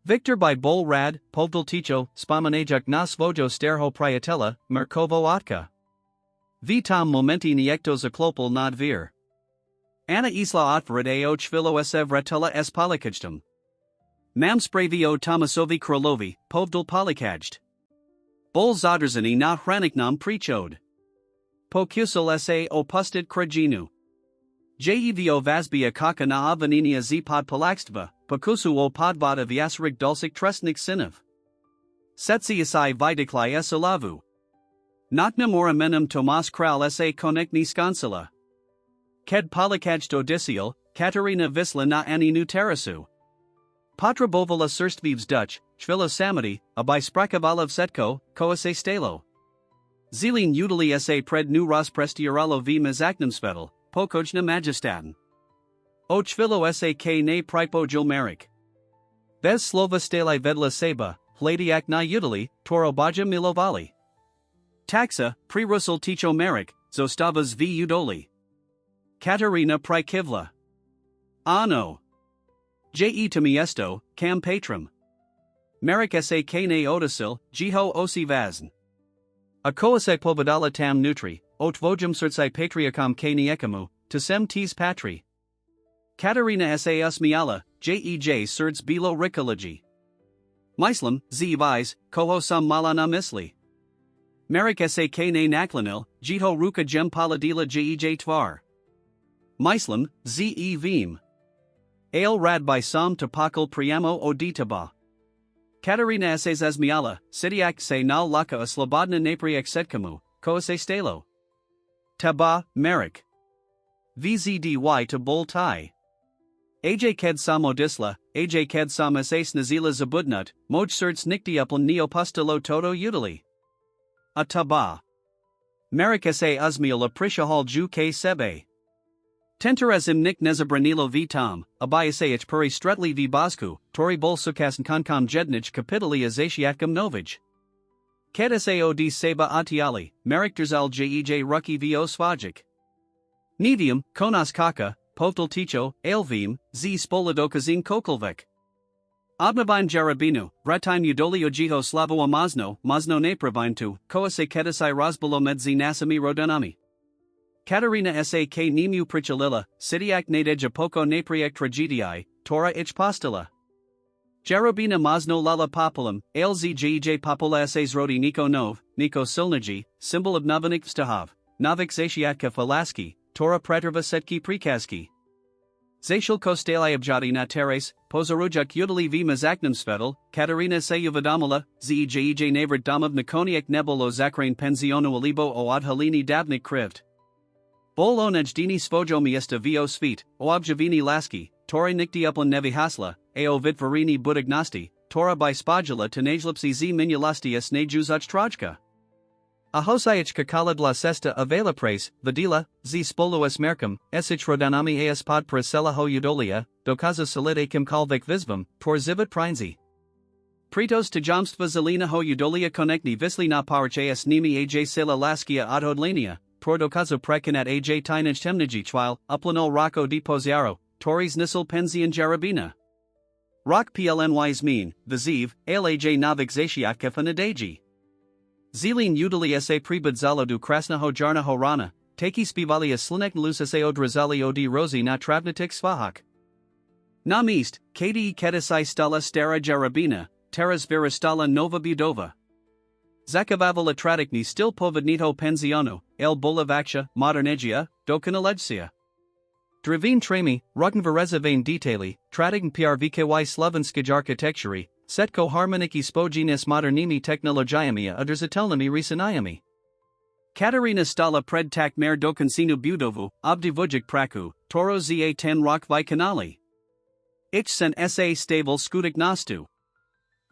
A: Victor by bol rad, povdal ticho, spamanajak nas vojo sterho priatella, Merkovo atka. Vitam momenti niektos aklopal nad vir. Anna isla otvarid ao chvilo sev ratella s polikajtum. Mam spravio Tomasovi Krolovi, povdal polikajt. Bol zadrzani na hraniknam prichod. Pokusal sa opustit krajinu. Jevo vazbia kaka na avaninia z pod palakstva, pokusu o podvada vyasrik dulsik trestnik sinov. Setsi isai vidiklai esalavu. Nakna mora menum Tomas Kral sa konekni skansala. Ked polikajt odisial, Katarina Visla na aninu terasu. Patra bovala surstvivs Dutch, Chvila Samadi, abai sprakavalov setko, koase stalo. Zelin udali sa pred nu ros prestioralo v mazaknumsvedal, pokojna majestan. O chvilo sa k ne pripo jilmerik. Bez slova stali vedla seba, hladiak na udali, toro baja milovali. Taxa, pre-russel ticho merik, zostavas v udoli. Katarina prikivla. Ano. Je to miesto, cam patrum. Merik sa kane odasil, jiho osi vazn. Akoase povedala tam nutri, otvojum surtsai patriacom kane ekamu, to sem tis patri. Katarina sa usmiala, jej surds bilo rikology. Mislam, z vise, koho sam malana misli. Merik sa kane naklanil, jiho ruka gem paladila jej tvar. Mislam, ze vim. Ale rad by sam tapakal priamo oditaba. Katarina sa zazmiala, sidiak se nal laka a slobodna napriak setkamu, ko se stalo. Taba, Merik. Vzdy to bol tai. Aj ked sam odisla, aj ked sam asas nazila zabudnut, moj surds nikti uplan neopustilo toto udali. A taba. Merik sa uzmiala prishahal ju k sebe. Tenterazim nik nezabranilo vitam, abayasayich puri strutli v bosku, tori bolsukasan konkam jednich kapitali azatiatkam novij. Kedasao seba atiali, Merik derzal jej ruki vo svajik. Nevium, konas kaka, povtal ticho, alvim, z spoladokazin kokolvek. Obnavine jarabinu, vratim udolio jiho slavo amazno, mazno napravine koase kedasai rozbalo medzi nasami rodonami. Katarina sa k nemu prichalila, sidiak nadej apoko napriak tragedii, tora ich postula. Jarobina mazno lala populam, alzjej popula sas rodi niko nov, niko silnaji, symbol of novenik vstahav, novik zashiatka falaski, tora pretrva setki prikaski. Zashil kostali abjadi na teres, pozarujak udali v mazaknum svedal, Katarina sayuvadamala, zej navrat damov nakoniak nebolo zakrain penziono alibo o adhalini davnik krivt. Bol onejdini svojo miesta vo svit, oabjavini laski, tora nikti uplan nevi hasla, ao vitvarini budagnosti, tora by spajala tenajlipsi z minulastias najuzach trajka. Ahosayich kakalad sesta avela praise, vadila, z spoluas merkum, esich rodanami as pod prasela ho udolia, dokaza solide kim kalvik visvam, tor zivat prinzi. Pritos to jomstva zelina ho udolia konekni visli na parch as nimi aj sela laskia adhodlania. Prodokazo prekinat aj tinaj temniji while, uplanol rocko deposiaro, tories nisel penzian jarabina. Rock plnys mean, viziv, alaj novik zashiatka fanadaji. Zelin udali sa pribadzalo du krasnaho jarnaho rana, taki spivalia slinek lusase odrazali odi rosi na travnatik svahak. Nam east, kde kedasai stala stara jarabina, teras viristala nova budova. zakavavala tradikni stil povednito penzionu, el bolavaksha, modernegia, dokanaledzia. Drevin tremi, ruggenverezavane detaili, tradign prvky slovenskij architecturi, setko harmoniki spogenes modernimi technologiami udrzatelnimi risanayami. Katarina stala pred tak mer dokansinu budovu, obdivujik praku, toro za ten rock vi kanali. Ich sen sa stable skudik nastu.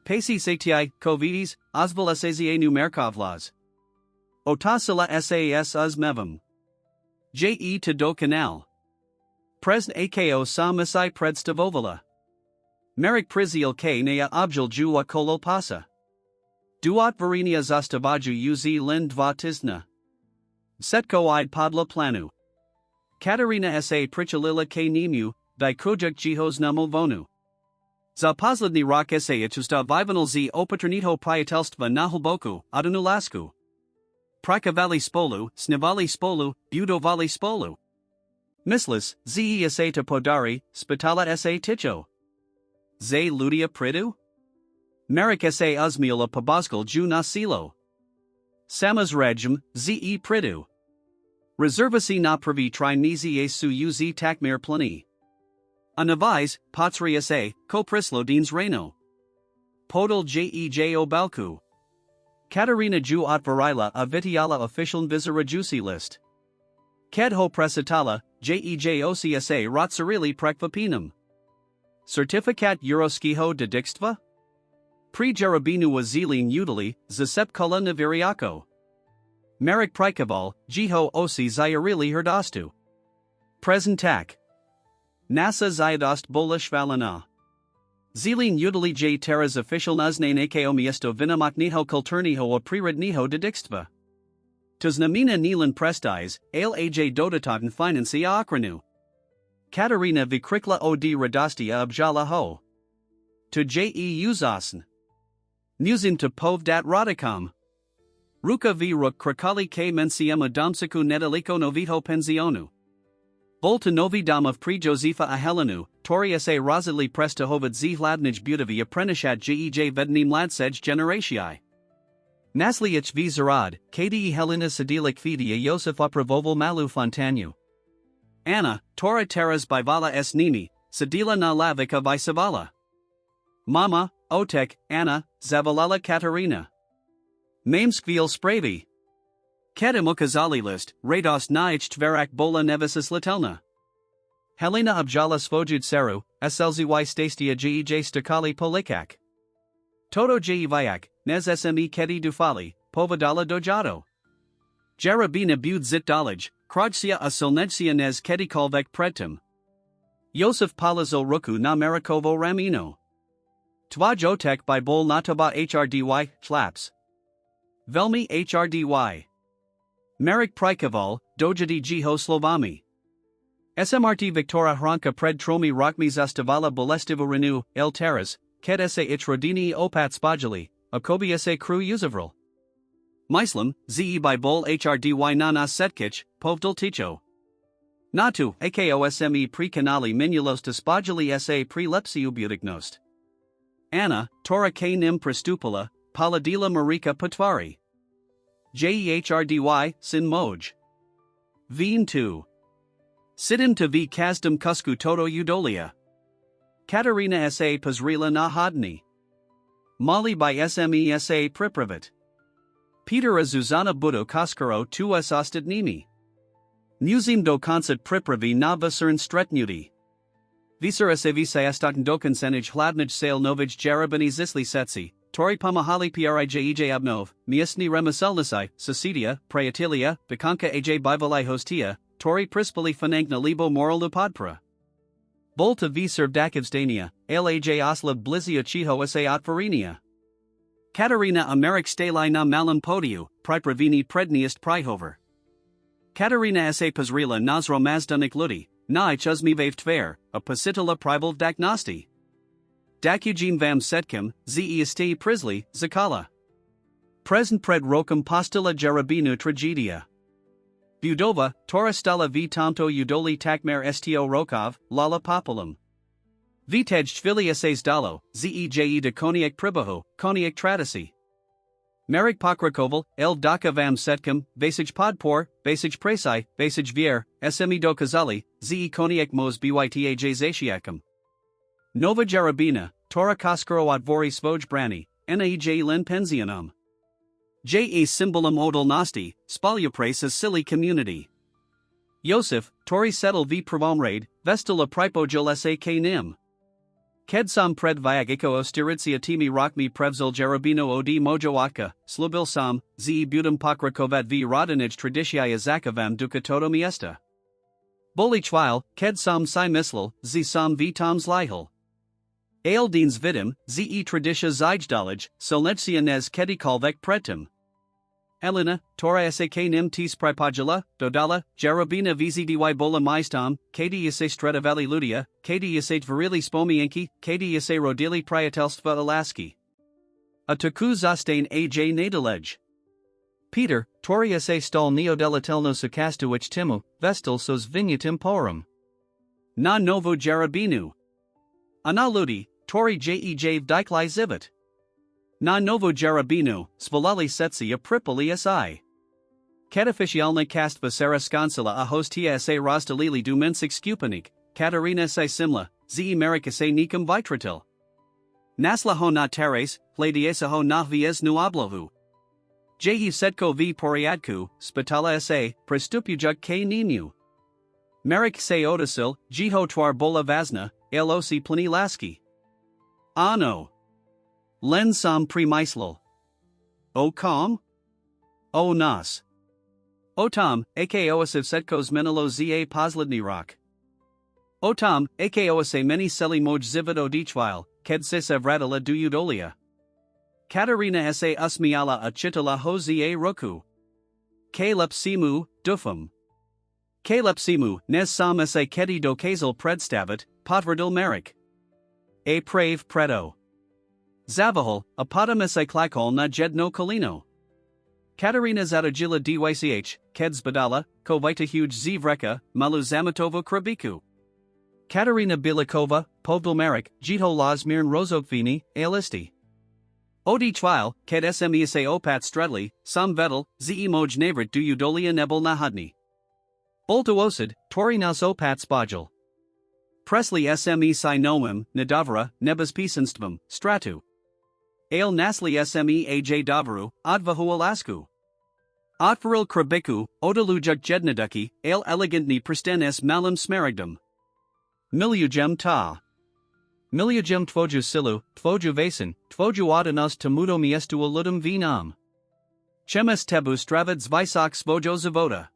A: Pasi sati, covides, ozval saza numerkovlas. Otasila sas uz mevam. Je to do canal. Presn ako sa misai predstavovala. Merik prizil k nea objel jua kolol pasa. Duat varinia zastavaju uz lind dva tisna. Setko id podla planu. Katarina sa prichalila k nimu, di kojak jihos namo vonu. Za posledni rock sa chusta vivanal z opaternito priatelstva nahulboku, adonulasku. Prakavali spolu, snivali spolu, budovali spolu. Mislis, zesa to podari, spitala sa ticho. Ze ludia pridu? Merik sa uzmila paboskal ju nasilo. Samas regim, ze pridu. Reservasi na pravi trinizi su uz takmir plani. Anavais, Patria sa, Koprislodines Reino. Podal jejo balku. Katarina ju otvarila a vitiala official vizarajusi list. Kedho presitala, jejocsa rotsarili prekvapinum. Certificat Euroskiho de dixtva? Pri jarabinu wazilin udali, zasepkala naviriako. Merik prikaval, jiho osi zayarili herdastu. Presentak. Nasa zyadost bolish valana. Zilin udali j teras official naznain ako miesto vinamakniho kulturniho a prirodniho de dixtva. Tuznamina nilan prestais, aj dodataten financi akranu. Katarina vikrikla od radostia abjala ho. To je uzasn. Nuzin to povdat radikam. Ruka v ruk krakali k mensiema damsiku nedaliko novito pensionu. Volta novi damov pri Josefa a Helenu, tori sa razili prestahovad z hladnij budovi aprenishad jej vednim ladsej generatiai. Nasliich v zarad, kde Helena sadilik fidia Josef opravoval malu fontanu. Anna, tora teras bivala s nimi, sadila na lavika visavala. Mama, otek, Anna, zavalala Katarina. Mameskvil spravi. Kedem ukazali list, rados na ichtverak bola nevisis latelna. Helena abjala svojud seru, slzy stastia jej stakali polikak. Toto vayak, nez sme kedi dufali, povadala dojado. Jarabina bud zit dalaj, krajcia a silnedsia nez kedi kolvek pretum. Josef palazo ruku na Marikovo ramino. Twa jotek by bol nataba hrdy, slaps. Velmi hrdy. Merik prikaval, dojadi jiho slovami. Smrt Victora Hranka pred tromi rokmi zastavala bolestivo renew, el teras, ked sa ich rodini opat spajali, akobi sa kru uzavral. Myslam, ze by bol hrdy na setkich, povdal ticho. Natu, akosme pre kanali minulos to spajali sa pre lepsiu budignost. Anna, tora k nim prestupala, paladila marika patvari. Jehrdy, sin moj. Veen 2. Sidim to v kasdom kusku toto udolia. Katarina sa pazrila na hodni. Mali by sme sa pripravit. Peter a Zuzana budo koskaro tu osostid nimi. Nuzim do koncert pripravi na vasern stretnudi. Visera se visayastakn dokonsenij hladnij sale novij jarabani zisli setsi. Tori pamahali prijej abnov, miestni remaselnisai, Sasidia, Priatilia, Vikanka aj bivalai hostia, Tori prispali fanangna libo moral lupodpra. Volta v servdakivstania, laj oslav blizia chiho sa otvarinia. Katarina Amerik stalai na malam podiu, pripravini predniest prihover. Katarina sa pazrila nazro mazdanik ludi, na ich uzmivav tver, a pasitala prival daknosti. Dakujim vam setkim, ze iste prisli, zakala. Present pred rokum postila jarabinu tragedia. Budova, tora stala v tamto udoli takmer sto rokov, lala populum. Vitej tvili essays dalo, zej de koniak pribaho, koniak tradisi. Merik pokrakoval, el daka vam setkum, basij podpor, basij presai, basij vier, sme dokazali, ze koniek mos byta zatiakum. Nova jarabina, tora koskaro vori svoj brani, naej len pensionum. Je symbolum odal nosti, spalya prace silly community. Joseph, tori settle v pravomrade, vestila pripojul sak nim. Kedsam pred viagiko ostiritsia timi rockmi prevzil jarabino od mojoatka, slubil sam, ze budum pokrakovat v rodinij traditia zakavam dukatoto miesta. Boli chwil, kedsam si mislil, ze sam v toms lihil. Aeldines vidim, ze traditia zijdalij, solnetsia nes kedikalvek pretim. Elena, tora sak nim tis pripajala, dodala, jarabina vzdy bola maistam, kadi yase stretavali ludia, kadi yase virili spomienki, kadi yase rodili priatelstva alaski. A taku zastain aj nadalej. Peter, tori yase stol neodelatelno sukastuich timu, vestil sos vignetim porum. Na novo jarabinu. Ana ludi, tori jej vdiklai zivit. Na novo jarabino, svalali setsi a pripoli si. Kataficialna kastva saraskansila a hostia se rostalili du mensik skupanik, Katarina se simla, ze america se nikum vitratil. Nasla ho na teres, pladiesa ho na vies nuablovu. Jehi setko v poriadku, spitala se, prestupujug k ninu. Merik se odasil, jiho twar bola vazna, loc plini laski. Ano. Len sam pre-myslil. O com? O nas. O tom, akoasiv setkos menelo za posledni rock. O tom, akoase meni seli moj zivid odichvil, ked se savradila du udolia. Katarina sa usmiala a chitala ho za roku. Kalep simu, dufum. Kalep simu, nes sam sa kedi do kazel predstavit, potverdil merik. A prave predo. Vbehol, apodamus klakol na jedno kolino. Katarina zadagila dych, keds badala, ko vita huge zvreka, malu zamatovo krabiku. Katarina Bilikova, povdilmerik, jito lazmirn rozokvini, alisti. Odi chvil, ked smesa opat stredli, sam vedel, ze moj navrit du udolia nebel nahadni. Boltuosid, tori nas opat spajal. Presley sme si noem, nadavra, nebas pisanstvom, stratu. Ale nasli sme aj davaru, advahu alasku. Otvaril krabiku, odalujug jednaduki, ale elegantni pristenes malum smaragdum. Miliojem ta. Miliojem tvoju silu, tvoju vasin, tvoju adanas tamudo miestu aludum vinam. Chemes tebu stravad zvisok svojo zavoda.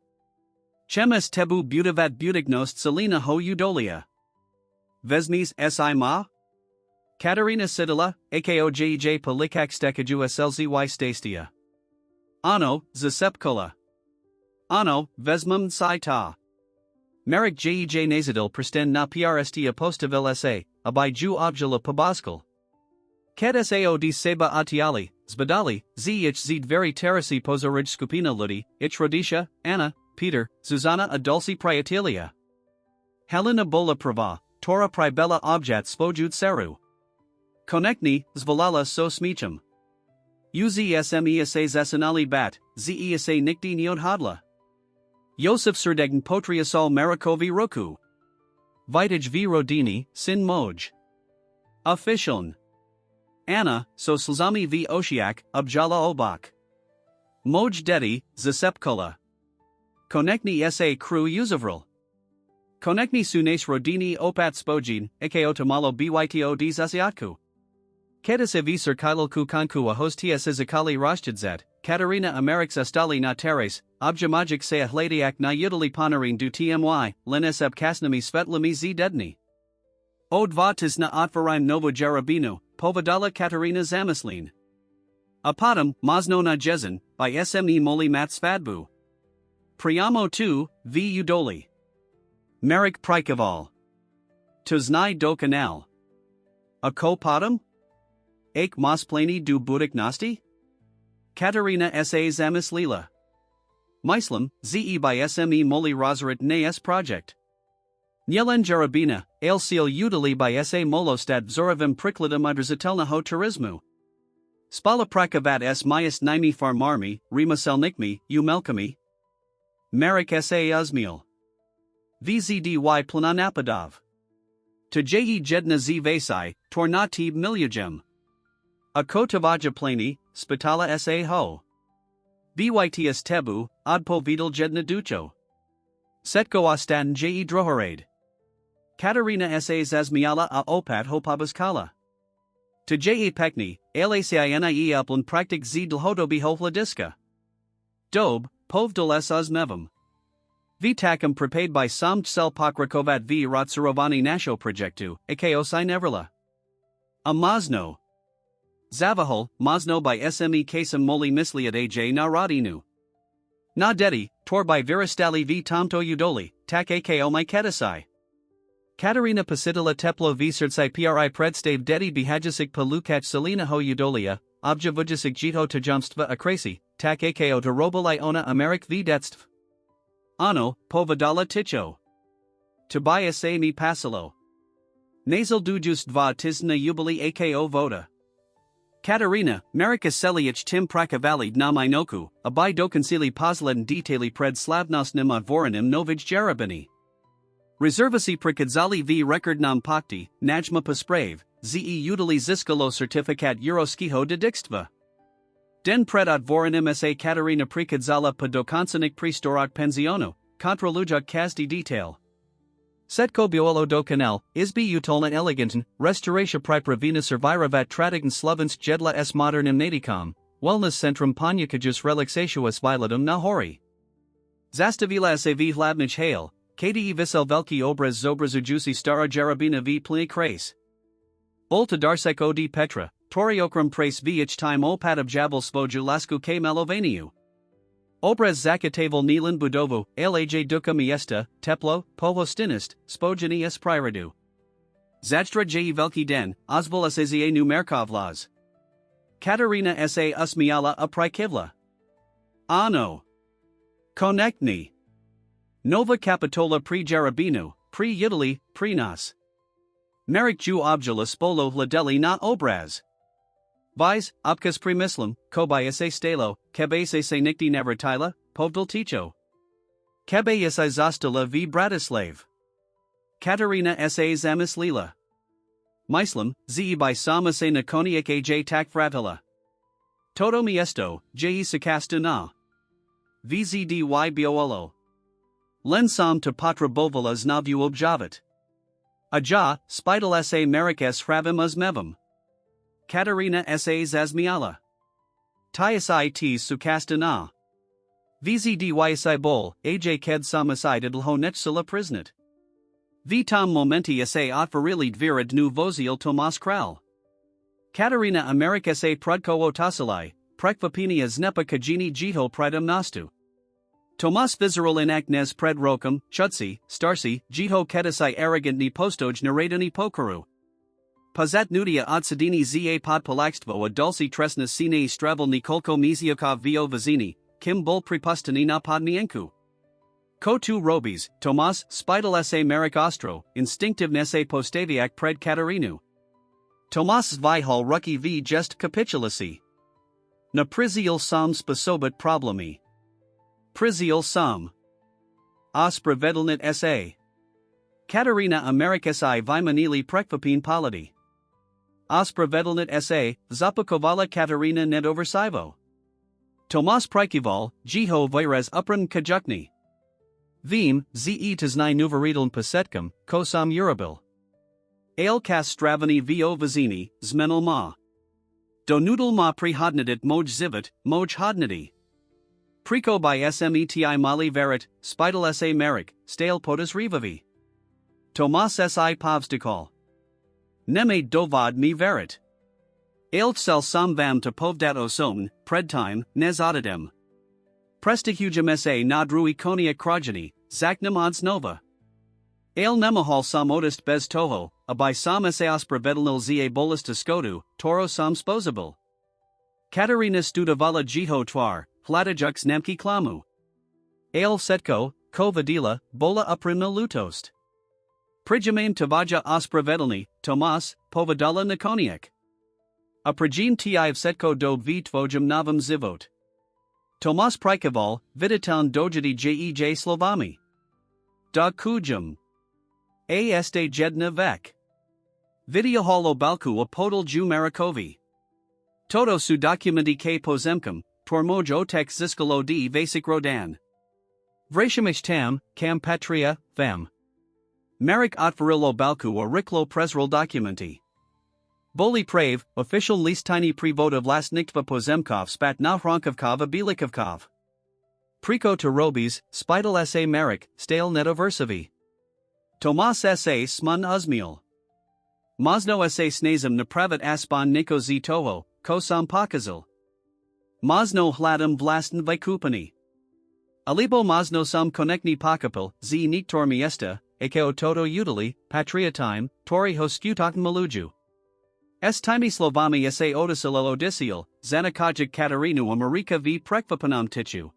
A: Chemes tebu butavat butignost selina ho udolia. Vesmis si ma? Katarina Sidila, akoj polikak stekaju slzy stastia. Ano, zasepkola. Ano, vesmum si ta. Merik jej nazadil pristen na prstia postavil sa, abai ju objala pabaskal. Ked sao di seba atiali, zbadali, zich zid veri terasi pozorij skupina ludi, ich rodisha, Anna, Peter, Zuzana adulsi priatilia. Helena bola prava, tora pribella objat svojud seru. Konekni, zvalala so smichum. Uzsme sa zasanali bat, zesa nikdi niod hadla. Josef serdegen potriasol marikovi roku. Vitij v rodini, sin moj. Officialn. Anna, so slzami v oshiak, objala obak. Moj dedi, zasepkola. Konekni sa kru uzavril. Konekni sunes rodini opat spojin, akotamalo byto d zasiatku. Kedase v cirkilku kanku a hostia sizakali rashtidzat, Katarina Amerix astali na teres, objamagic se ahladiak na yudali panarin du tmy, leneseb kasnami svetlami z dedni. Od vatis na otvarime novo jarabino, povadala Katarina zamislin. Apadam, mazno na jezin, by sme moli mat svadbu. Priamo tu, v udoli. Merik prikaval. Tuznai do canal. A ko padam? Ake mosplani du budik nosti? Katarina sa zamislila. Myslam, ze by sme moli rozarit nes project. Nyelen jarabina, ale seal udali by sa molostad zoravim prikladum udrzatelna ho turismu. Spala prakavat s myas nimi farmarmi, remaselnikmi, umelkami. Marek sa uzmiel. Vzdy plananapadov. To je jedna z vasai, tornatib miliojem. A kotavaja plani, spitala sa ho. Byts tebu, odpo vidal jedna ducho. Setko ostan je drohorade. Katarina sa zazmiala a opat hopabaskala. To je pekni, alacinie uplan praktik z dlhodobi hovladiska. Dob, povdal s uzmevam. Vitakam prepaid by som cel pokrakovat v rotsarovani nasho projectu, ako si nevrla. A Mazno. Vbehol, Mazno by sme kasem moli misliad aj na rodinu. Na dedi, tor by viristali v tomto udoli, tak ako my kedasai. Katarina Pasidala teplo v srdsai pri predstave dedi bihajasik palukach salina ho udolia, obja jito tajumstva akrasi, tak ako to robolai ona amerik v detstv. Ano, povadala ticho. Tobias a mi pasalo. Nasal dujust dva tisna ubili ako voda. Katarina, Marika Seliach Tim Prakavalid na Minoku, abai dokansili pozlen detali pred slavnosnim odvoranim novij jarabini. Rezervasi prikadzali v record nam pakti, najma pasprave, ze udali ziskalo certificat euroskiho de dixtva. Den pred odvoranim sa Katarina prikadzala pa dokansanik pristorak pensiono, kontralujak kazdi detail. Setko biolo do canal, izbi utolna eleganten, restauratia pripravina serviravat tradigan slovensk jedla s modernim nadikom, wellness centrum panyakajus relaxatuus vilatum nahori. Zastavila sa v hladnich hail, kde visel veliki obraz zobrazujusi stara jarabina v plini kras. Olta darsek od petra, toriokram pras vh time opad jabal svoju lasku k melovaniu. Obraz zakataval nilan budovu, laj duka miesta, teplo, pohostinist, spojeni s priradu. Zajtra je veliki den, ozvola sa numerkovlaz. Katarina sa usmiala a prikivla. Ano. Konektni. Nova Capitola pri Jarabinu, pri Italy, pri nas. Merik ju objala spolo hladeli na obraz. Vise, opkas pri mislim, kobaya se stalo, kebe se nikti navratila, povdal ticho. Kebe se zostala v Bratislav. Katarina sa zamislila. Mislim, ze by sama se nakoniak aj tak fratila. Todo miesto, je sakasta na. Vzdy biolo. Len sam to patra bovala znavu objavat. Aja, spidal sa merik s hravim uzmevam. Katarina sa zazmiala. Tiasi tis sukasta na. Vzdy si bol, aj ked samasai dlho nechsila priznat. V tom momenti sa otvorili dvira dnu vozil Tomas Kral. Katarina Amerika sa prudko otasalai, prekvapinia znepa kajini jito pridum nastu. Tomas vizerul inaknes pred rokum, chutsi, starsi, jito kedasai arrogantni postoj naradani pokaru. Pazat nudia odsadini za podpolakstvo a dulci tresna sine stravel nikolko miziokov vo vizini, kim bol pripustani na podnienku. Ko tu robis, Tomas, spidal sa merik ostro, instinktivne sa postaviak pred Katarinu. Tomas Vbehol ruki v jest capitulasi. Na prizial sam spasobat problemi. Prizial sam. Ospravedlnit sa. Katarina Amerikasi Vimanili prekvapin paladi. Ospravedlnit sa, zapakovala Katarina nedoversivo. Tomas Prikival, jiho virez upran kajakni. Vim, ze taznai nuvaridln pasetkum, ko sam urabil. Ale kas stravani vo vizini, zmenil ma. Do noodle ma prihodnidit moj zivit, moj hodnidi. Priko by smeti mali verit, spidal sa merik, stale potas rivavi. Tomas si povstikal. Neme dovad mi verit. Ale sel sam vam to povdat osom, predtime, nez audidem. Prestihugem sa nadrui konia krajani, zaknam odds nova. Ale nemahal sam odist bez toho, abai sam sa ospravedlnil za bolis to skodu, toro sam sposabil. Katarina studavala jiho twar, hladajuks nemki klamu. Ale setko, ko vadila, bola uprimna lutost. Prijamaim tavaja ospravedlni, Tomas, povadala nakoniak. A pragin ti v setko do v tvojim novom zivot. Tomas Prikoval, viditeln dojity jej slovami. Dog kujum. A este jedna vek. Videohol balku a podal ju Marikovi. Toto su dokumenti k pozemkum, tormoj otek ziskalo d vasik rodan. Vrashimish tam, kam patria, them. Marik otvarilo balku a riklo presrol documenti. Boli prave, official listiny prevod last niktva pozemkov spat nahronkovkov a belikovkov. Priko to robis, spidal sa Marik, stale netoversivi. Tomas sa smun uzmil. Mazno sa snazim napravat aspan niko z toho, ko sam pokazil. Mazno hladam vlastn vykupani. Alibo mazno sam konekni pakapil, z niktor miesta, akeo toto utili, patriotime, tori hoskutak maluju. S time slovami sa odasilelo odisiel, zanakajik Katarinu Amerika v prekvapanam tichu.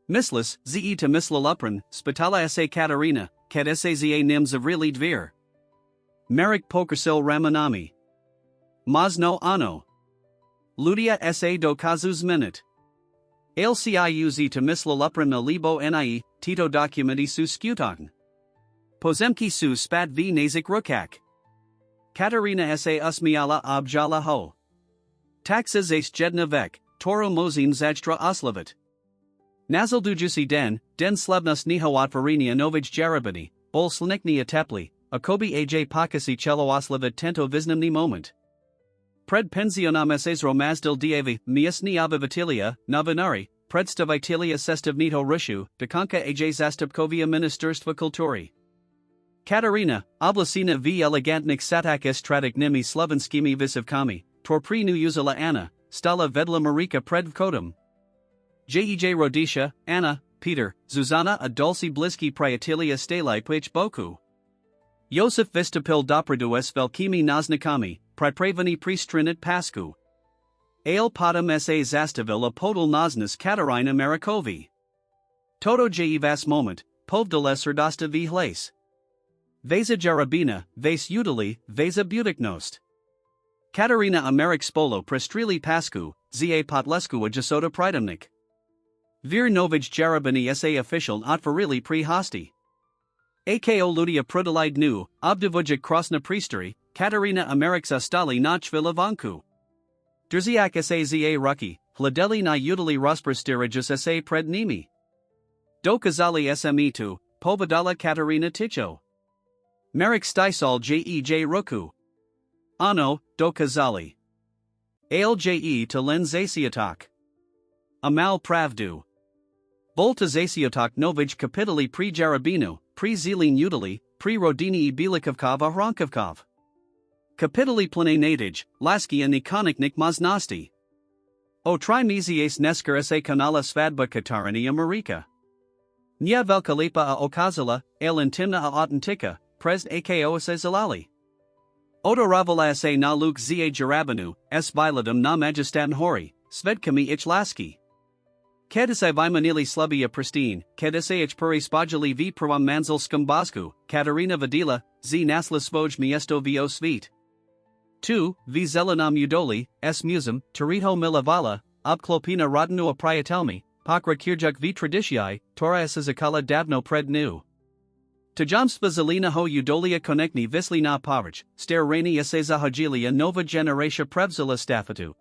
A: Mislis, ze to mislalupran, spitala sa Katarina, kad sa za nims of really dvir. Marik pokersil ramanami. Mazno ano. Ludia sa do kazus minute. Lciuz to mislalupran na libo nie, tito documenti su skutaken. Pozemki su spat v nazik rukak. Katarina sa usmiala objala ho. Taxes as jedna vek, toro mozim zajstra oslavit. Nazal dujusi den slebnus niho otvarinia novij jarabani, bol slikni atepli, akobi aj pakasi cello oslavit tento viznamni moment. Pred pensionam ss romazdil dievi, miasni avivatilia, novinari, predstavitilia sestivnito rushu, dekanka aj zastupkovia ministerstva kulturi. Katarina, oblasina v elegantnik satak estratic nimi slovenskimi visivkami, torpri nu uzala Anna, stala vedla Marika predvkodum. Jej Rodisha, Anna, Peter, Zuzana a dulci bliski priatilia stalai pich boku. Josef vistapil dopradu s velkimi naznikami, pripravani pristrinit pasku. Ale potem sa zastavil a podal naznas Katarina Marikovi. Toto jej vas moment, povdala serdasta v hlas. Veza jarabina, vas utili, veza butiknost. Katarina Amerik spolo prestrili pasku, za potlesku a jasoda pridamnik. Vir novij jarabani sa official otvarili pri hosti. Ako ludia prudalide nu, obdivujik krasna priesteri, Katarina Amerik stali nachvila vanku. Drziak sa za ruki, hladeli na utili rosprostiragus sa pred nimi. Dokazali sme tu, povadala Katarina ticho. Marik stisal jej ruku. Ano, dokazali. Alje to len zasiatak. Amal pravdu. Volta zasiotak novij kapitali pri jarabinu, pri zilin utili, pri rodini bilikovkov a hronkovkov. Kapitali plane nadij, laski a nikoniknik maznosti. O trimizias nesker sa kanala svadba Katarini Amerika. Nya velkalipa a okazala, alintimna a autentika, prez ako sa zalali. Odo ravala sa na luk za jarabinu, s viladum na majestan hori, svedkami ich laski. Kedisai vimanili slubia pristine, kedisai ich puri spajali v pravam manzil skumbasku, Katarina Vadila, z nasla svoj miesto vo svit. 2. V zelenam udoli, s musum, Torito Milavala, obklopina rodinu a priatelmi, pakra kirjuk v traditiai, tora zakala davno pred nu. Tajamspa zelina ho udolia konekni visli na pavrich, stare rani sa zahajilia nova generatia prevzila stafatu.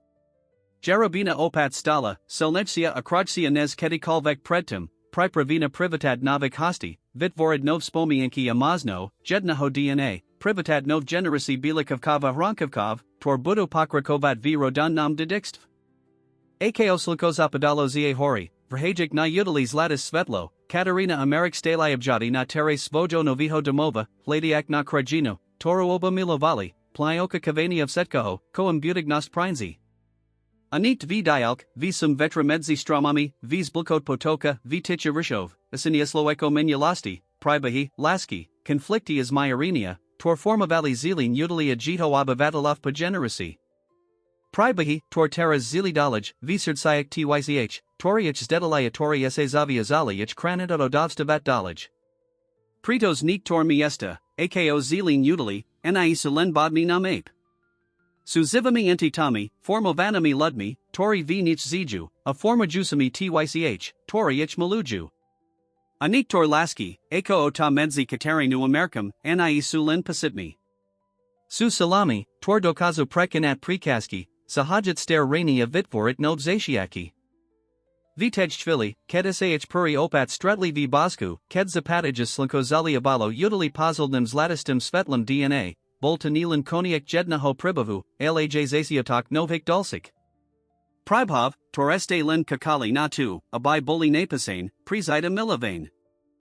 A: Jarabina opat stala, selnechsia akrajsia nez kedikalvek predtum, pripravina privatad novik hosti, vitvorad nov spomienki amazno, jednaho dna, privatad nov generisi bilikovkova hronkovkov, tor budo pokrakovat v rodan nam didikstv. Ako slikos apadalo za hori, vrhajik na utili zlatis svetlo, Katarina Amerik stalai objati na teres svojo noviho domova, hladiak na krajino, toro oba milovali, plioka kavani of setkaho, koam butignost prinzi. Anit v dialk, v sum vetra medzi stramami, v zblkot potoka, v ticha rishov, asiniesloeko menulasti, pribahi, laski, conflicti as myarinia, tor formavali zilin utilia jito abavatalov pagenerisi. Pribahi, tor teras zilidalaj, v srdsayak tych, toriach zdedalaya tori sa zavia zaliach kranit odovstavat dalaj. Pritos nik tor miesta, ako zilin utili, ni sulen bodni nam ape. Su zivami enti tami, formovanami ludmi, tori v nich ziju, a formajusami tych, tori ich maluju. Aniktor laski, eko o ta medzi kateri nu americam, ani su lin pasitmi. Su salami, tor dokazu prekanat prikaski, sahajat stare raini a vitvorit novzatiaki. Vitej chvili, kedisah puri opat stretli v bosku, ked zapatages slinkozali abalo utili pozildnim zlatistim svetlim dna, boltanilan koniak jednaho pribavu, laj zasiotok novik dulsik. Pribhov, toreste lin kakali natu, abai boli napasane, presida milavane.